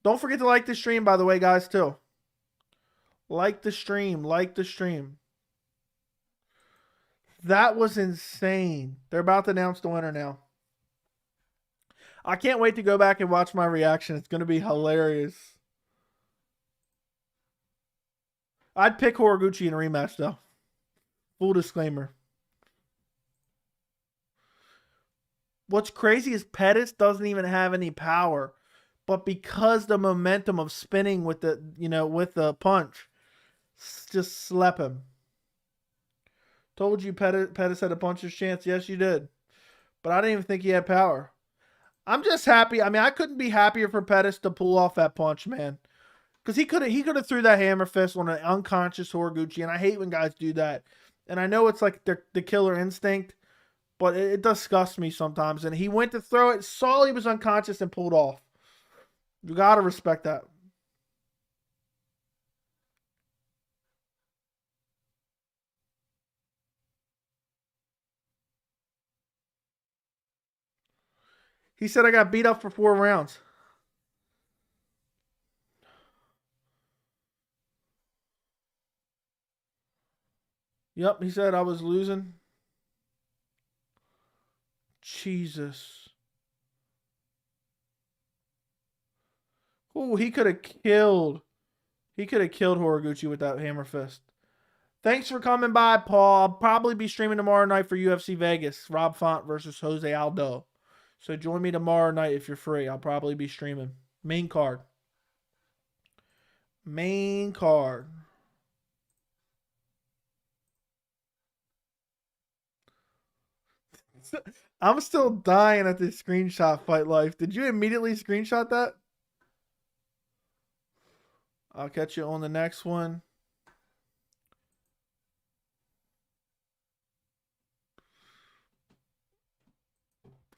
Don't forget to like the stream, by the way, guys, too. Like the stream. Like the stream. That was insane. They're about to announce the winner now. I can't wait to go back and watch my reaction. It's going to be hilarious. I'd pick Horiguchi in a rematch, though. Full disclaimer. What's crazy is Pettis doesn't even have any power, but because the momentum of spinning with the, with the punch, just slap him. Told you Pettis had a puncher's chance. Yes, you did. But I didn't even think he had power. I'm just happy. I mean, I couldn't be happier for Pettis to pull off that punch, man. Because he could have threw that hammer fist on an unconscious Horiguchi, and I hate when guys do that. And I know it's like the killer instinct, but it disgusts me sometimes. And he went to throw it, saw he was unconscious, and pulled off. You got to respect that. He said I got beat up for 4 rounds. Yep, he said I was losing. Jesus. Oh, he could have killed. He could have killed Horiguchi with that hammer fist. Thanks for coming by, Paul. I'll probably be streaming tomorrow night for UFC Vegas. Rob Font versus Jose Aldo. So join me tomorrow night if you're free. I'll probably be streaming. Main card. Main card. I'm still dying at this screenshot, Fight Life. Did you immediately screenshot that? I'll catch you on the next one.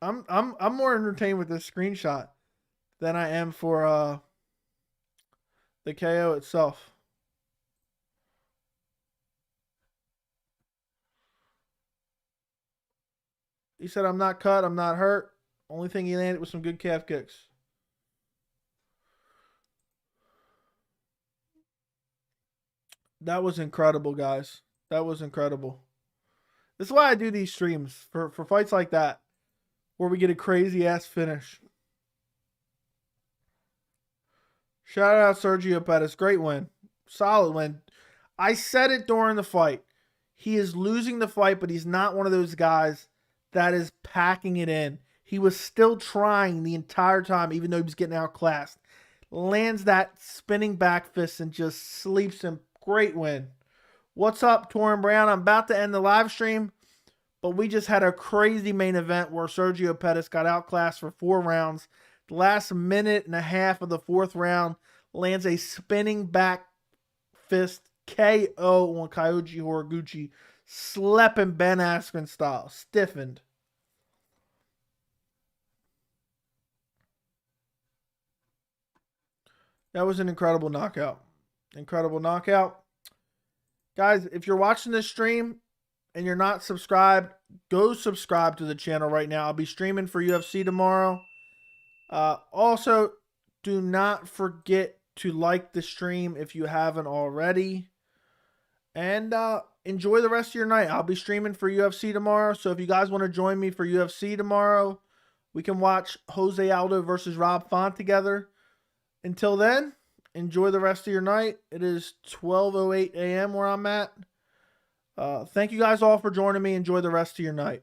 I'm more entertained with this screenshot than I am for the KO itself. He said, I'm not cut, I'm not hurt. Only thing he landed was some good calf kicks. That was incredible, guys. That was incredible. This is why I do these streams, for fights like that, where we get a crazy-ass finish. Shout out Sergio Pettis. Great win. Solid win. I said it during the fight. He is losing the fight, but he's not one of those guys that is packing it in. He was still trying the entire time, even though he was getting outclassed. Lands that spinning back fist and just sleeps him. Great win. What's up, Torin Brown? I'm about to end the live stream, but we just had a crazy main event where Sergio Pettis got outclassed for 4 rounds. The last minute and a half of the 4th round lands a spinning back fist KO on Kyoji Horiguchi, slapping Ben Askren style, stiffened. That was an incredible knockout. Incredible knockout. Guys, if you're watching this stream and you're not subscribed, go subscribe to the channel right now. I'll be streaming for UFC tomorrow. Also, do not forget to like the stream if you haven't already. And enjoy the rest of your night. I'll be streaming for UFC tomorrow. So if you guys want to join me for UFC tomorrow, we can watch Jose Aldo versus Rob Font together. Until then, enjoy the rest of your night. It is 12:08 a.m. where I'm at. Thank you guys all for joining me. Enjoy the rest of your night.